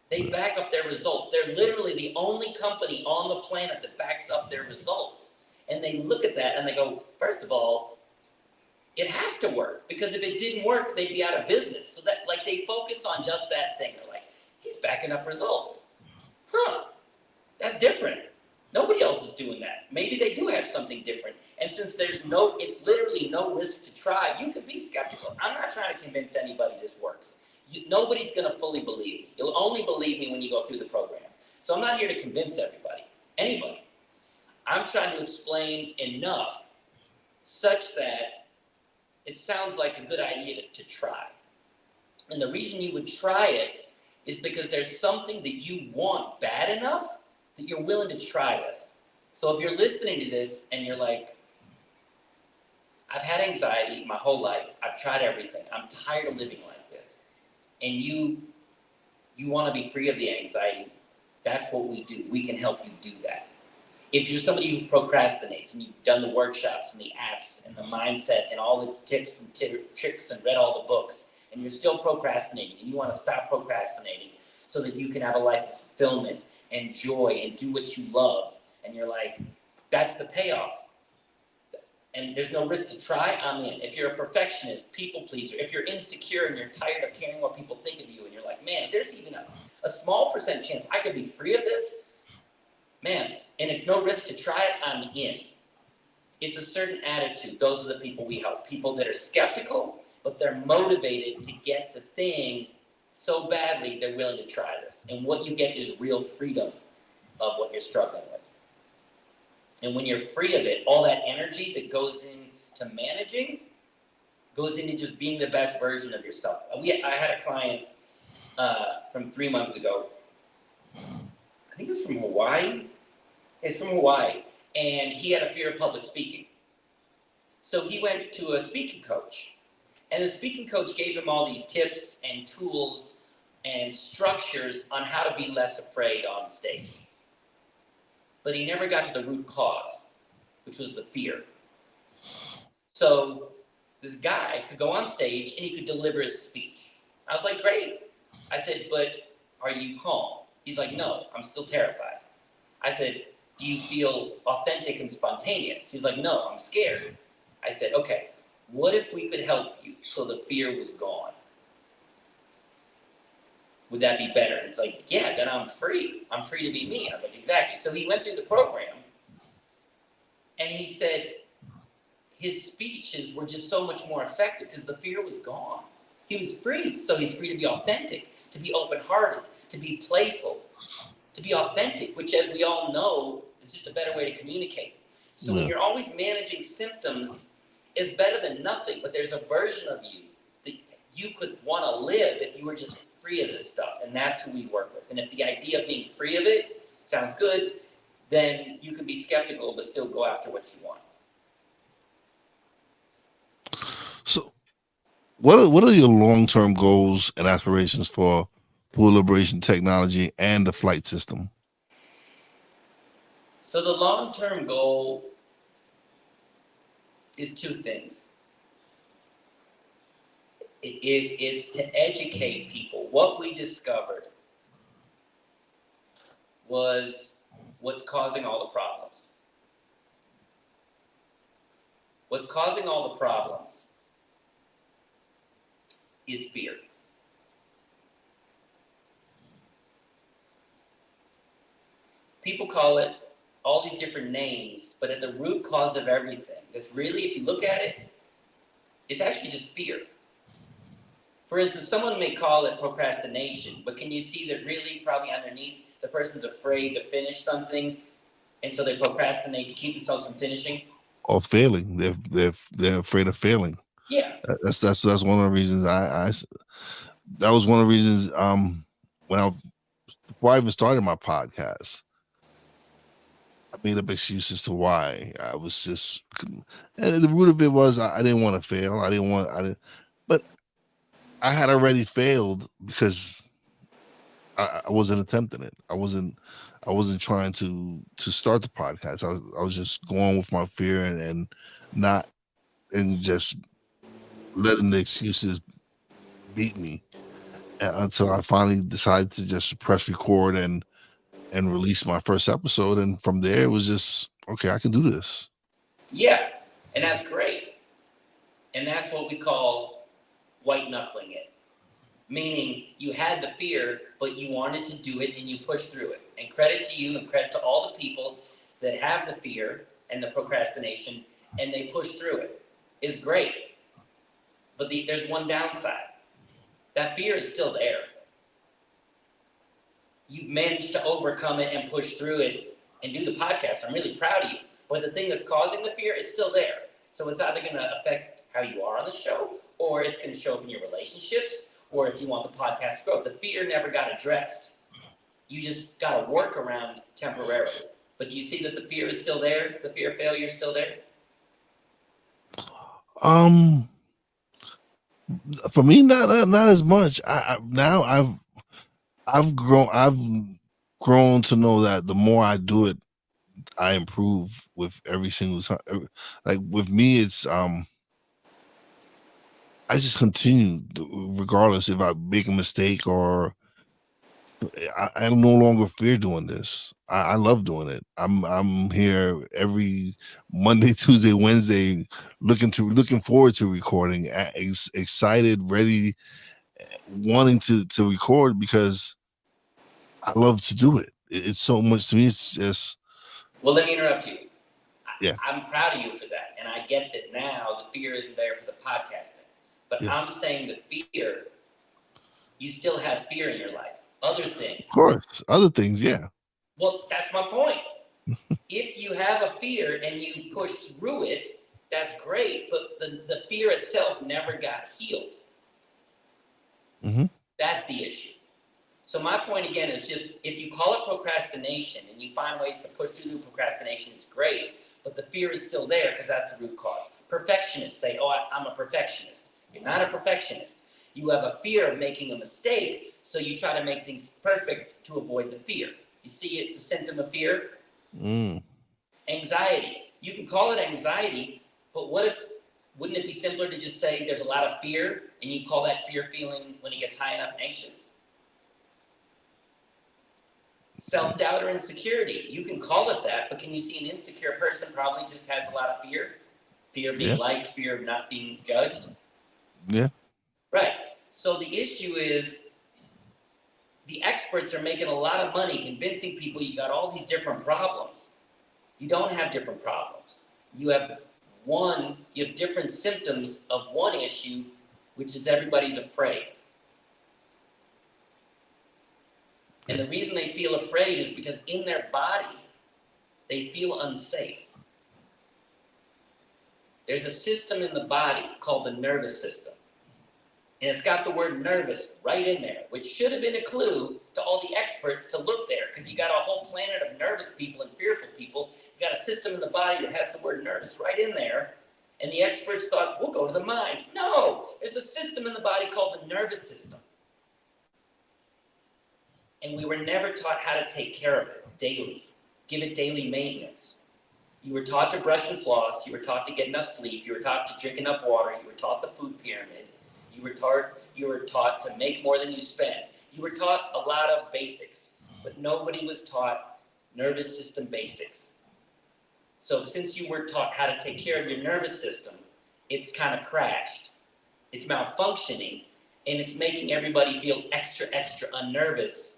S2: They back up their results. They're literally the only company on the planet that backs up their results. And they look at that and they go, first of all, it has to work, because if it didn't work, they'd be out of business. So that, like, they focus on just that thing. They're like, he's backing up results. That's different. Nobody else is doing that. Maybe they do have something different. And since it's literally no risk to try, you can be skeptical. I'm not trying to convince anybody this works. Nobody's going to fully believe me. You'll only believe me when you go through the program. So I'm not here to convince anybody. I'm trying to explain enough such that it sounds like a good idea to try. And the reason you would try it is because there's something that you want bad enough that you're willing to try this. So if you're listening to this and you're like, I've had anxiety my whole life. I've tried everything. I'm tired of living like this. And you want to be free of the anxiety, that's what we do. We can help you do that. If you're somebody who procrastinates and you've done the workshops and the apps and the mindset and all the tips and tricks and read all the books, and you're still procrastinating and you want to stop procrastinating so that you can have a life of fulfillment and joy and do what you love, and you're like, that's the payoff. And there's no risk to try, I'm in. If you're a perfectionist, people pleaser, if you're insecure and you're tired of caring what people think of you, and you're like, man, if there's even a small percent chance I could be free of this, man, and it's no risk to try it, I'm in. It's a certain attitude. Those are the people we help. People that are skeptical, but they're motivated to get the thing so badly they're willing to try this. And what you get is real freedom of what you're struggling with. And when you're free of it, all that energy that goes into managing goes into just being the best version of yourself. I had a client from 3 months ago. I think it was from Hawaii. It's from Hawaii. And he had a fear of public speaking. So he went to a speaking coach. And the speaking coach gave him all these tips and tools and structures on how to be less afraid on stage. But he never got to the root cause, which was the fear. So this guy could go on stage and he could deliver his speech. I was like, great. I said, but are you calm? He's like, no, I'm still terrified. I said, do you feel authentic and spontaneous? He's like, no, I'm scared. I said, okay, what if we could help you so the fear was gone? Would that be better? It's like, yeah, then I'm free. I'm free to be me. I was like, exactly. So he went through the program and he said his speeches were just so much more effective because the fear was gone. He was free. So he's free to be authentic, to be open-hearted, to be playful, to be authentic, which, as we all know, is just a better way to communicate. So when you're always managing symptoms, is better than nothing, but there's a version of you that you could want to live if you were just free of this stuff, and that's who we work with. And if the idea of being free of it sounds good, then you can be skeptical but still go after what you want.
S1: So what are your long term goals and aspirations for full liberation technology and the flight system?
S2: So the long-term goal is two things. It's to educate people. What we discovered was what's causing all the problems. What's causing all the problems is fear. People call it all these different names, but at the root cause of everything, because really, if you look at it, it's actually just fear. For instance, someone may call it procrastination, but can you see that really probably underneath the person's afraid to finish something, and so they procrastinate to keep themselves from finishing?
S1: Or failing? They're afraid of failing.
S2: Yeah.
S1: That's one of the reasons that was one of the reasons when I before I even started my podcast, I made up excuses to why I was just, and the root of it was I didn't want to fail. But I had already failed because I wasn't attempting it. I wasn't trying to start the podcast. I was just going with my fear and not and just letting the excuses beat me until I finally decided to just press record and release my first episode. And from there, it was just okay. I can do this.
S2: Yeah. And that's great. And that's what we call white knuckling it. Meaning you had the fear, but you wanted to do it and you pushed through it. And credit to you and credit to all the people that have the fear and the procrastination and they push through it. Is great. But there's one downside. That fear is still there. You've managed to overcome it and push through it and do the podcast. I'm really proud of you. But the thing that's causing the fear is still there. So it's either going to affect how you are on the show, or it's going to show up in your relationships, or if you want the podcast to grow. The fear never got addressed. You just got a workaround temporarily. But do you see that the fear is still there? The fear of failure is still there?
S1: For me, not as much. Now I've grown to know that the more I do it, I improve with every single time. Like with me, it's I just continue regardless if I make a mistake or I no longer fear doing this. I love doing it. I'm here every Monday, Tuesday, Wednesday, looking forward to recording, excited, ready, wanting to record because I love to do it. It's so much to me. It's just
S2: Well, let me interrupt you.
S1: yeah.
S2: I'm proud of you for that. And I get that now the fear isn't there for the podcasting. But
S1: Yeah.
S2: I'm saying the fear, you still have fear in your life. Other things.
S1: Of course, other things, yeah.
S2: Well, that's my point. If you have a fear and you push through it, that's great. But the fear itself never got healed.
S1: Mm-hmm.
S2: That's the issue. So my point again is just if you call it procrastination and you find ways to push through the procrastination, it's great. But the fear is still there because that's the root cause. Perfectionists say, oh, I'm a perfectionist. You're not a perfectionist. You have a fear of making a mistake, so you try to make things perfect to avoid the fear. You see, it's a symptom of fear. Anxiety. You can call it anxiety, but wouldn't it be simpler to just say there's a lot of fear and you call that fear feeling when it gets high enough anxious? Self-doubt or insecurity. You can call it that, but can you see an insecure person probably just has a lot of fear? Fear of being liked, fear of not being judged?
S1: Yeah.
S2: Right. So the issue is the experts are making a lot of money convincing people you got all these different problems. You don't have different problems. You have different symptoms of one issue, which is everybody's afraid. And the reason they feel afraid is because in their body, they feel unsafe. There's a system in the body called the nervous system. And it's got the word nervous right in there, which should have been a clue to all the experts to look there, because you got a whole planet of nervous people and fearful people. You got a system in the body that has the word nervous right in there. And the experts thought, we'll go to the mind. No, there's a system in the body called the nervous system. And we were never taught how to take care of it daily, give it daily maintenance. You were taught to brush and floss. You were taught to get enough sleep. You were taught to drink enough water. You were taught the food pyramid. You were taught to make more than you spend. You were taught a lot of basics, but nobody was taught nervous system basics. So since you weren't taught how to take care of your nervous system, it's kind of crashed. It's malfunctioning, and it's making everybody feel extra, extra unnervous,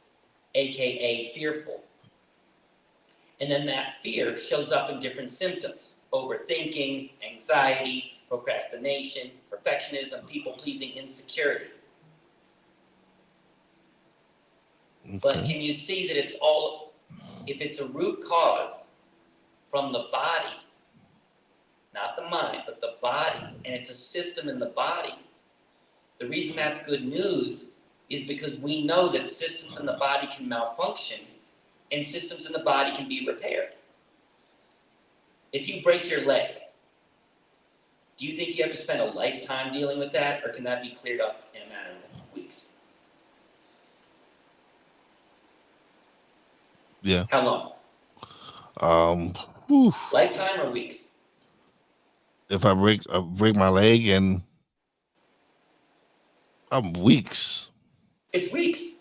S2: aka fearful. And then that fear shows up in different symptoms: overthinking, anxiety, procrastination, perfectionism, people-pleasing, insecurity. Okay. But can you see that it's all, if it's a root cause from the body, not the mind, but the body, and it's a system in the body, the reason that's good news is because we know that systems in the body can malfunction and systems in the body can be repaired. If you break your leg, do you think you have to spend a lifetime dealing with that, or can that be cleared up in a matter of weeks?
S1: Yeah.
S2: How long? Lifetime or weeks?
S1: If I break my leg, and weeks.
S2: It's weeks.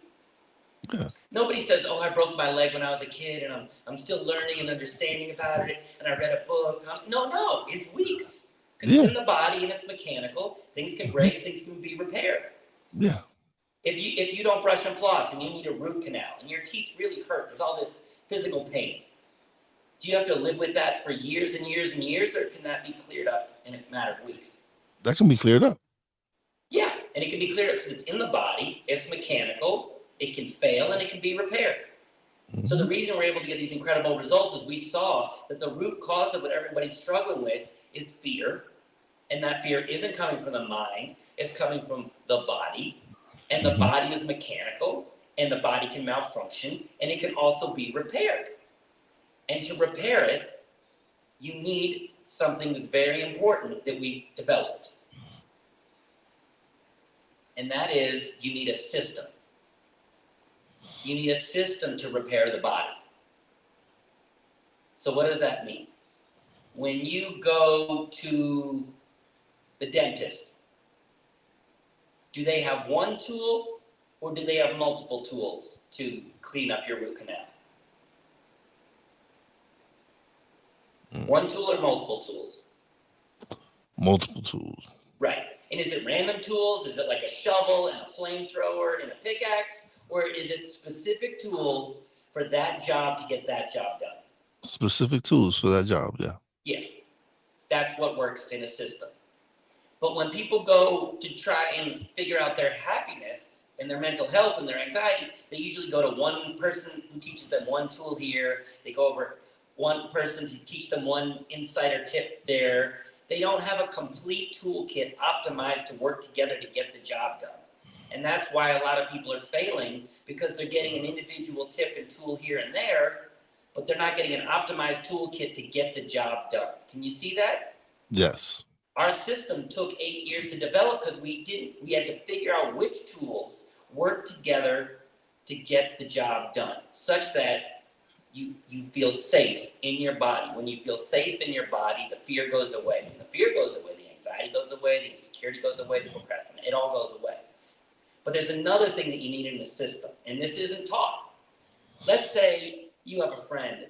S1: Yeah.
S2: Nobody says, "Oh, I broke my leg when I was a kid, and I'm still learning and understanding about it, and I read a book." No, it's weeks, because it's in the body and it's mechanical. Things can break, things can be repaired.
S1: Yeah.
S2: If you don't brush and floss and you need a root canal and your teeth really hurt, there's all this physical pain. Do you have to live with that for years and years and years, or can that be cleared up in a matter of weeks?
S1: That can be cleared up.
S2: Yeah, and it can be cleared up because it's in the body, it's mechanical, it can fail, and it can be repaired. Mm-hmm. So the reason we're able to get these incredible results is we saw that the root cause of what everybody's struggling with is fear, and that fear isn't coming from the mind, it's coming from the body, and the body is mechanical, and the body can malfunction, and it can also be repaired. And to repair it, you need something that's very important that we developed. And that is, you need a system. You need a system to repair the body. So what does that mean? When you go to the dentist, do they have one tool, or do they have multiple tools to clean up your root canal? One tool or multiple tools?
S1: Multiple tools.
S2: Right. And is it random tools? Is it like a shovel and a flamethrower and a pickaxe? Or is it specific tools for that job to get that job done?
S1: Specific tools for that job, yeah.
S2: Yeah. That's what works in a system. But when people go to try and figure out their happiness and their mental health and their anxiety, they usually go to one person who teaches them one tool here. They go over one person to teach them one insider tip there. They don't have a complete toolkit optimized to work together to get the job done. And that's why a lot of people are failing, because they're getting an individual tip and tool here and there, but they're not getting an optimized toolkit to get the job done. Can you see that?
S1: Yes.
S2: Our system took 8 years to develop because we had to figure out which tools work together to get the job done, such that you feel safe in your body. When you feel safe in your body, the fear goes away. When the fear goes away, the anxiety goes away, the insecurity goes away, the procrastination, it all goes away. But there's another thing that you need in the system, and this isn't taught. Let's say you have a friend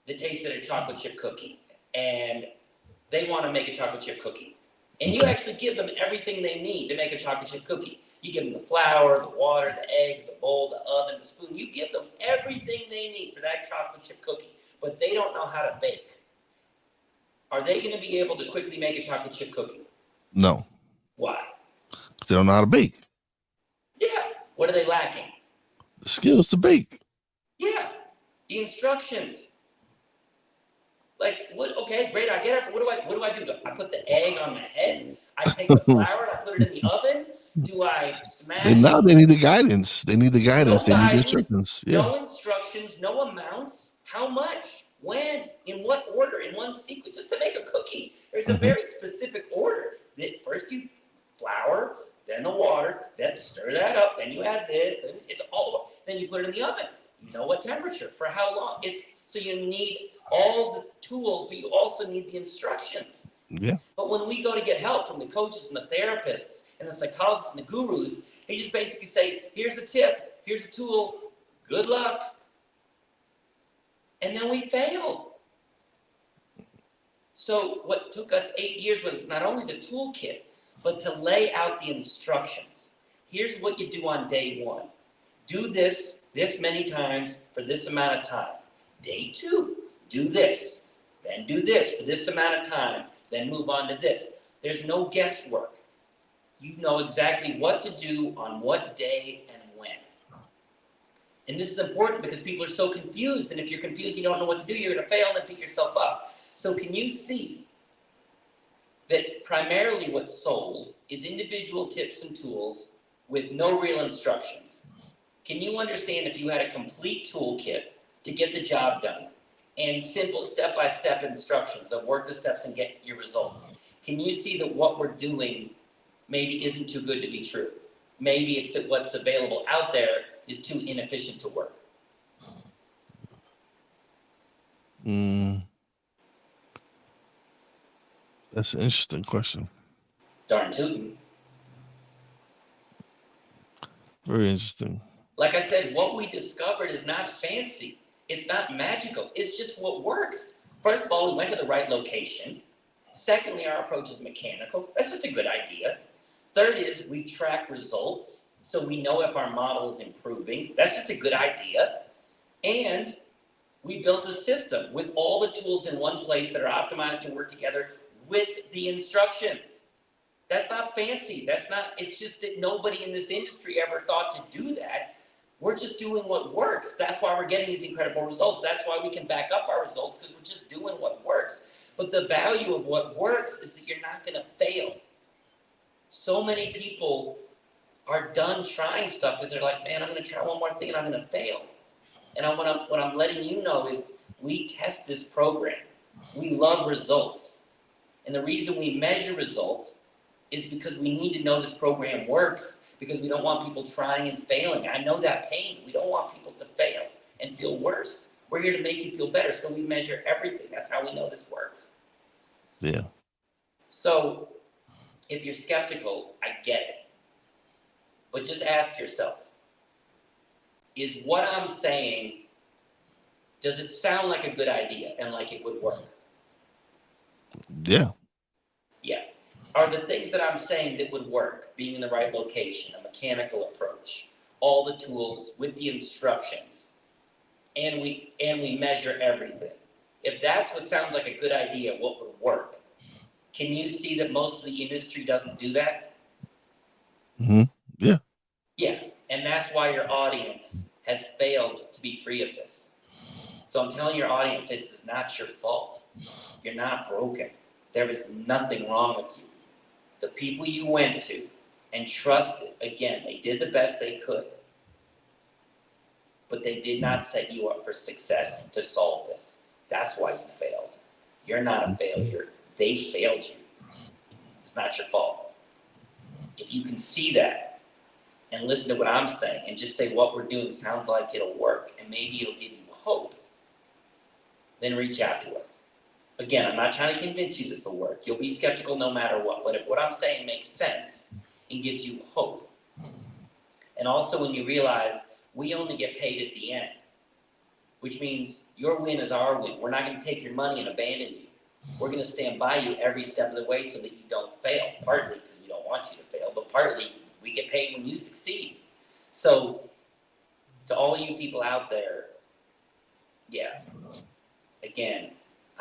S2: that tasted a chocolate chip cookie, and they want to make a chocolate chip cookie. And you actually give them everything they need to make a chocolate chip cookie. You give them the flour, the water, the eggs, the bowl, the oven, the spoon. You give them everything they need for that chocolate chip cookie, but they don't know how to bake. Are they going to be able to quickly make a chocolate chip cookie?
S1: No.
S2: Why?
S1: Because they don't know how to bake.
S2: Yeah. What are they lacking?
S1: The skills to bake.
S2: Yeah. The instructions. Like, what? Okay, great. I get up. What do I do? I put the egg on my head. I take the flour and I put it in the oven. Do I smash?
S1: They need the guidance. They need the guidance.
S2: No
S1: They need the
S2: guidance,
S1: instructions. Yeah.
S2: no instructions, no amounts. How much? When? In what order? In one sequence? Just to make a cookie, there's a very specific order. That first you flour, then the water, then stir that up, then you add this, then it's all. Then you put it in the oven. You know what temperature for how long? So you need all the tools, but you also need the instructions.
S1: Yeah.
S2: But when we go to get help from the coaches and the therapists and the psychologists and the gurus, they just basically say, here's a tip, here's a tool, good luck. And then we fail. So what took us 8 years was not only the toolkit, but to lay out the instructions. Here's what you do on day 1. Do this many times for this amount of time. Day 2, do this. Then do this for this amount of time. Then move on to this. There's no guesswork. You know exactly what to do on what day and when. And this is important because people are so confused. And if you're confused, you don't know what to do, you're going to fail and beat yourself up. So can you see that primarily what's sold is individual tips and tools with no real instructions? Can you understand if you had a complete toolkit to get the job done and simple step-by-step instructions of work the steps and get your results? Can you see that what we're doing maybe isn't too good to be true? Maybe it's that what's available out there is too inefficient to work.
S1: That's an interesting question.
S2: Darn tootin'.
S1: Very interesting.
S2: Like I said, what we discovered is not fancy. It's not magical. It's just what works. First of all, we went to the right location. Secondly, our approach is mechanical. That's just a good idea. Third is we track results, so we know if our model is improving. That's just a good idea. And we built a system with all the tools in one place that are optimized to work together with the instructions. That's not fancy. It's just that nobody in this industry ever thought to do that. We're just doing what works. That's why we're getting these incredible results. That's why we can back up our results, because we're just doing what works. But the value of what works is that you're not going to fail. So many people are done trying stuff because they're like, man, I'm going to try one more thing and I'm going to fail. And what I'm letting you know is we test this program. We love results. And the reason we measure results is because we need to know this program works, because we don't want people trying and failing. I know that pain. We don't want people to fail and feel worse. We're here to make you feel better, so we measure everything. That's how we know this works.
S1: Yeah.
S2: So if you're skeptical, I get it. But just ask yourself, is what I'm saying, does it sound like a good idea and like it would work?
S1: Yeah.
S2: Yeah. Are the things that I'm saying that would work, being in the right location, a mechanical approach, all the tools with the instructions, and we measure everything? If that's what sounds like a good idea, what would work? Can you see that most of the industry doesn't do that?
S1: Yeah.
S2: Yeah, and that's why your audience has failed to be free of this. So I'm telling your audience, this is not your fault. You're not broken. There is nothing wrong with you. The people you went to and trusted, again, they did the best they could. But they did not set you up for success to solve this. That's why you failed. You're not a failure. They failed you. It's not your fault. If you can see that and listen to what I'm saying and just say what we're doing sounds like it'll work and maybe it'll give you hope, then reach out to us. Again, I'm not trying to convince you this will work. You'll be skeptical no matter what. But if what I'm saying makes sense and gives you hope, and also when you realize we only get paid at the end, which means your win is our win. We're not going to take your money and abandon you. We're going to stand by you every step of the way so that you don't fail. Partly because we don't want you to fail, but partly we get paid when you succeed. So to all you people out there, yeah, again,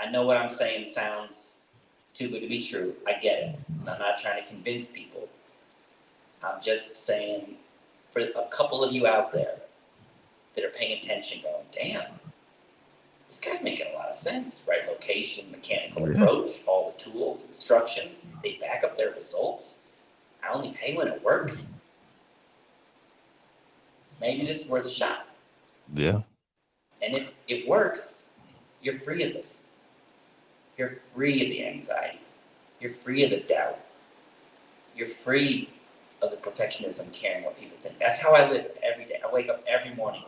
S2: I know what I'm saying sounds too good to be true. I get it. And I'm not trying to convince people. I'm just saying for a couple of you out there that are paying attention going, damn, this guy's making a lot of sense. Right location, mechanical approach, all the tools, instructions, they back up their results. I only pay when it works. Maybe this is worth a shot.
S1: Yeah.
S2: And if it works, you're free of this. You're free of the anxiety. You're free of the doubt. You're free of the perfectionism, caring what people think. That's how I live every day. I wake up every morning.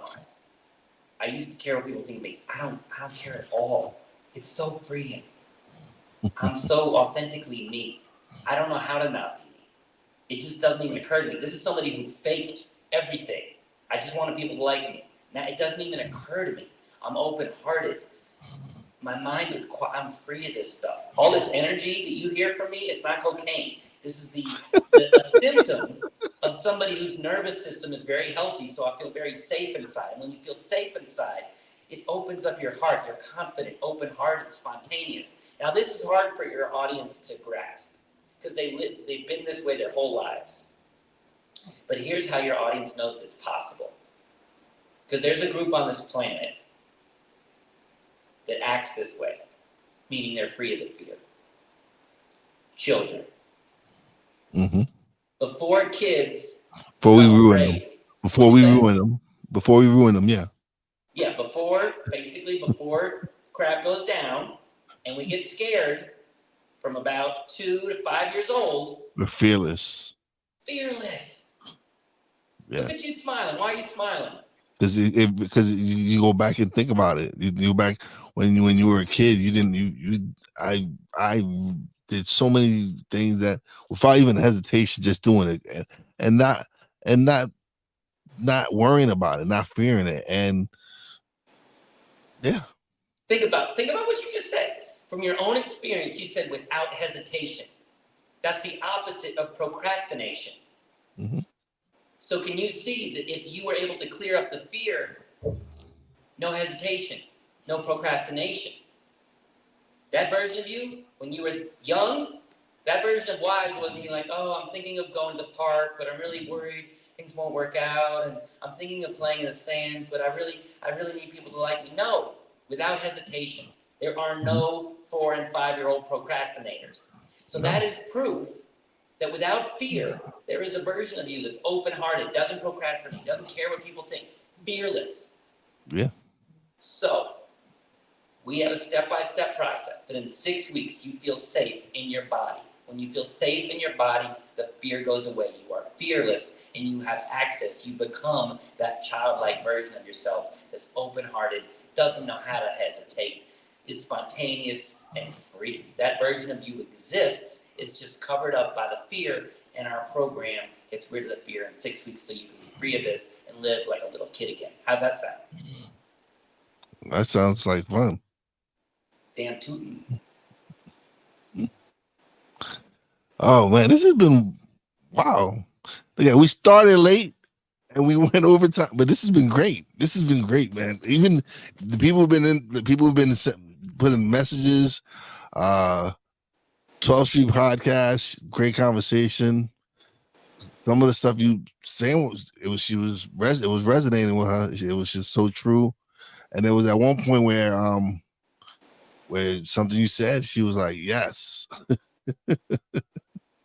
S2: I used to care what people think of me. I don't care at all. It's so freeing. I'm so authentically me. I don't know how to not be me. It just doesn't even occur to me. This is somebody who faked everything. I just wanted people to like me. Now it doesn't even occur to me. I'm open-hearted. My mind is quiet. I'm free of this stuff. All this energy that you hear from me, it's not cocaine. This is a symptom of somebody whose nervous system is very healthy, so I feel very safe inside. And when you feel safe inside, it opens up your heart. You're confident, open-hearted, spontaneous. Now, this is hard for your audience to grasp because they've been this way their whole lives. But here's how your audience knows it's possible. Because there's a group on this planet that acts this way, meaning they're free of the fear. Children.
S1: Mm-hmm.
S2: Before kids
S1: Before we
S2: become
S1: ruin them.
S2: afraid.
S1: Before we ruin them. Before we ruin them, yeah.
S2: Yeah, before crap goes down and we get scared from about 2 to 5 years old.
S1: We're fearless.
S2: Fearless.
S1: Yeah.
S2: Look at you smiling. Why are you smiling?
S1: Because you go back and think about it. You go back when you were a kid. You didn't. I did so many things that without even hesitation, just doing it and not worrying about it, not fearing it, and yeah.
S2: Think about what you just said. From your own experience, you said without hesitation. That's the opposite of procrastination.
S1: Mm-hmm.
S2: So can you see that if you were able to clear up the fear, no hesitation, no procrastination, that version of you, when you were young, that version of wise wasn't being like, oh, I'm thinking of going to the park, but I'm really worried things won't work out, and I'm thinking of playing in the sand, but I really need people to like me. No, without hesitation. There are no 4 and 5-year-old procrastinators. So that is proof that without fear, there is a version of you that's open-hearted, doesn't procrastinate, doesn't care what people think, fearless.
S1: Yeah.
S2: So we have a step-by-step process that in 6 weeks you feel safe in your body. When you feel safe in your body, the fear goes away. You are fearless and you have access. You become that childlike version of yourself that's open-hearted, doesn't know how to hesitate, is spontaneous and free. That version of you exists. It's just covered up by the fear, and our program gets rid of the fear in 6 weeks so you can be free of this and live like a little kid again. How's that sound?
S1: That sounds like fun.
S2: Damn tootin'.
S1: Oh man, this has been wow. Yeah, we started late and we went over time, but this has been great. This has been great, man. Even the people have been putting messages. 12th Street podcast, great conversation. Some of the stuff you saying it was resonating with her. It was just so true. And there was at one point where something you said, she was like, yes.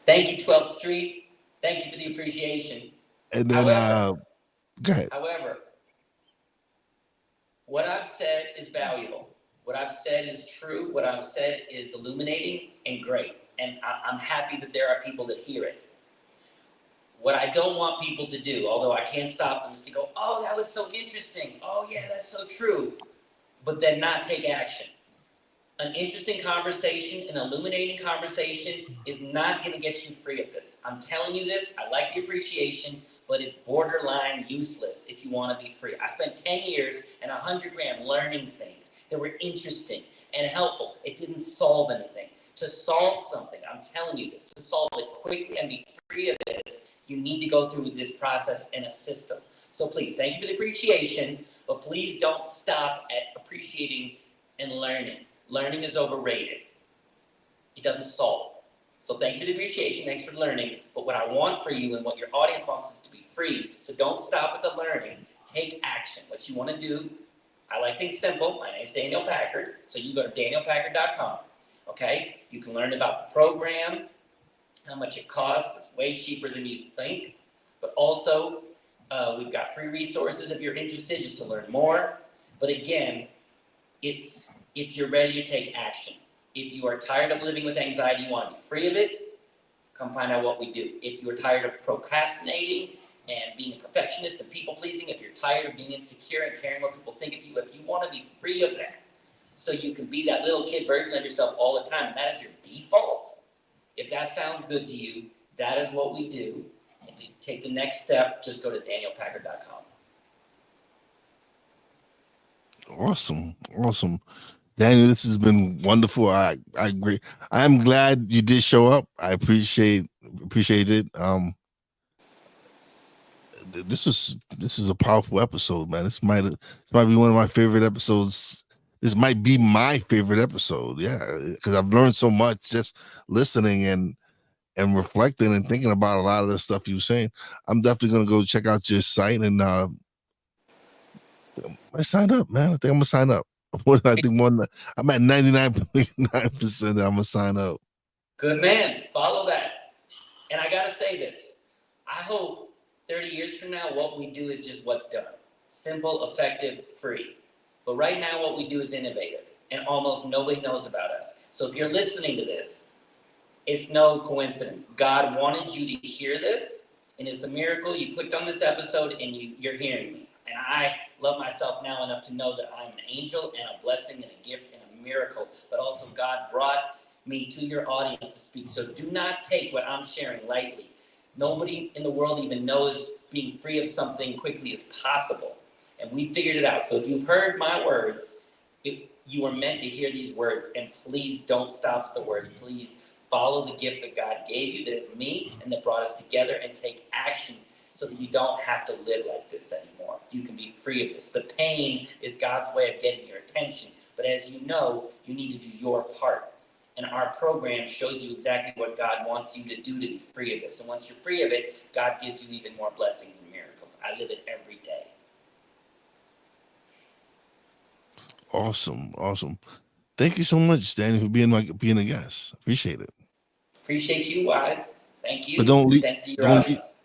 S2: Thank you, 12th Street. Thank you for the appreciation.
S1: And then go ahead.
S2: However, what I've said is valuable. What I've said is true. What I've said is illuminating and great. And I'm happy that there are people that hear it. What I don't want people to do, although I can't stop them, is to go, oh, that was so interesting. Oh, yeah, that's so true. But then not take action. An interesting conversation, an illuminating conversation is not going to get you free of this. I'm telling you this. I like the appreciation, but it's borderline useless if you want to be free. I spent 10 years and $100,000 learning things that were interesting and helpful. It didn't solve anything. To solve something, I'm telling you this, to solve it quickly and be free of this, you need to go through this process in a system. So please, thank you for the appreciation, but please don't stop at appreciating and learning. Learning is overrated. It doesn't solve. So thank you for the appreciation. Thanks for learning. But what I want for you and what your audience wants is to be free. So don't stop at the learning. Take action. What you want to do, I like things simple. My name's Daniel Packard. So you go to danielpackard.com. Okay? You can learn about the program. how much it costs. It's way cheaper than you think. But also, we've got free resources if you're interested, just to learn more. But again, it's if you're ready to take action. If you are tired of living with anxiety, you want to be free of it, come find out what we do. If you're tired of procrastinating and being a perfectionist and people pleasing, if you're tired of being insecure and caring what people think of you, if you want to be free of that, so you can be that little kid version of yourself all the time, and that is your default, if that sounds good to you, that is what we do. And to take the next step, just go to danielpackard.com.
S1: Awesome. Daniel, this has been wonderful. I agree. I'm glad you did show up. I appreciate it. This is a powerful episode, man. This might be one of my favorite episodes. This might be my favorite episode. Yeah, because I've learned so much just listening and reflecting and thinking about a lot of the stuff you were saying. I'm definitely gonna go check out your site and I signed up, man. I think I'm gonna sign up. I think I'm at 99.9%. I'm gonna sign up.
S2: Good man. Follow that. And I gotta say this. I hope 30 years from now, what we do is just what's done. Simple, effective, free. But right now, what we do is innovative. And almost nobody knows about us. So if you're listening to this, it's no coincidence. God wanted you to hear this, and it's a miracle. You clicked on this episode, and you're hearing me. And I love myself now enough to know that I'm an angel and a blessing and a gift and a miracle. But also God brought me to your audience to speak. So do not take what I'm sharing lightly. Nobody in the world even knows being free of something quickly is possible. And we figured it out. So if you've heard my words, you are meant to hear these words. And please don't stop at the words. Please follow the gifts that God gave you, that is me, and that brought us together, and take action so that you don't have to live like this anymore. You can be free of this. The pain is God's way of getting your attention. But as you know, you need to do your part. And our program shows you exactly what God wants you to do to be free of this. And once you're free of it, God gives you even more blessings and miracles. I live it every day.
S1: Awesome. Thank you so much, Danny, for being a guest. Appreciate it.
S2: Appreciate you, Wise. Thank you.
S1: But don't leave.
S2: Thank you, your audience.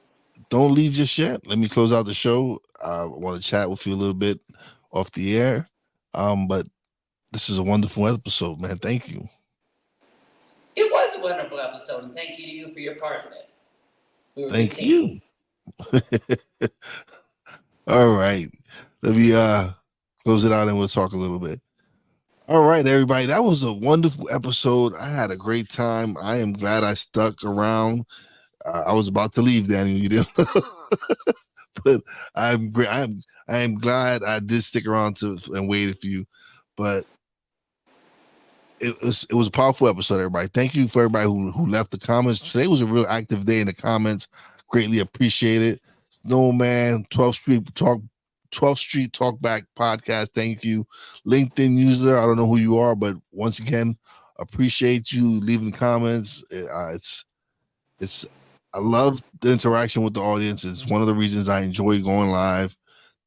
S1: Don't leave just yet. Let me close out the show. I want to chat with you a little bit off the air. But this is a wonderful episode, man. Thank you.
S2: It was a wonderful episode, and thank you to you for your part in it.
S1: Thank you. All right. Let me close it out and we'll talk a little bit. All right, everybody. That was a wonderful episode. I had a great time. I am glad I stuck around. I was about to leave, Daniel. You didn't, but I'm great. I am glad I did stick around and waited for you. But it was a powerful episode, everybody. Thank you for everybody who left the comments. Today was a real active day in the comments. Greatly appreciate it. Snowman, 12th Street Talkback Podcast. Thank you. LinkedIn user. I don't know who you are, but once again, appreciate you leaving comments. I love the interaction with the audience. It's one of the reasons I enjoy going live.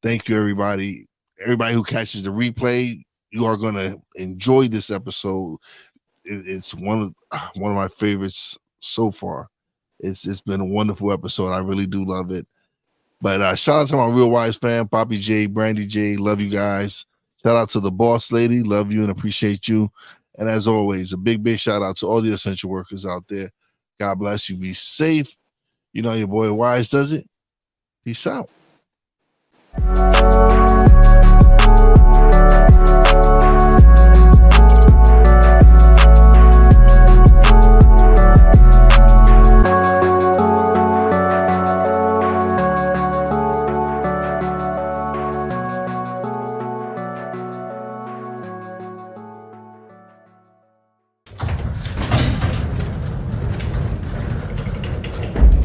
S1: Thank you, everybody. Everybody who catches the replay, you are going to enjoy this episode. It's one of my favorites so far. It's been a wonderful episode. I really do love it. But shout out to my Real Wise fan, Poppy J, Brandy J. Love you guys. Shout out to the boss lady. Love you and appreciate you. And as always, a big shout out to all the essential workers out there. God bless you. Be safe. You know your boy Wise does it. Peace out.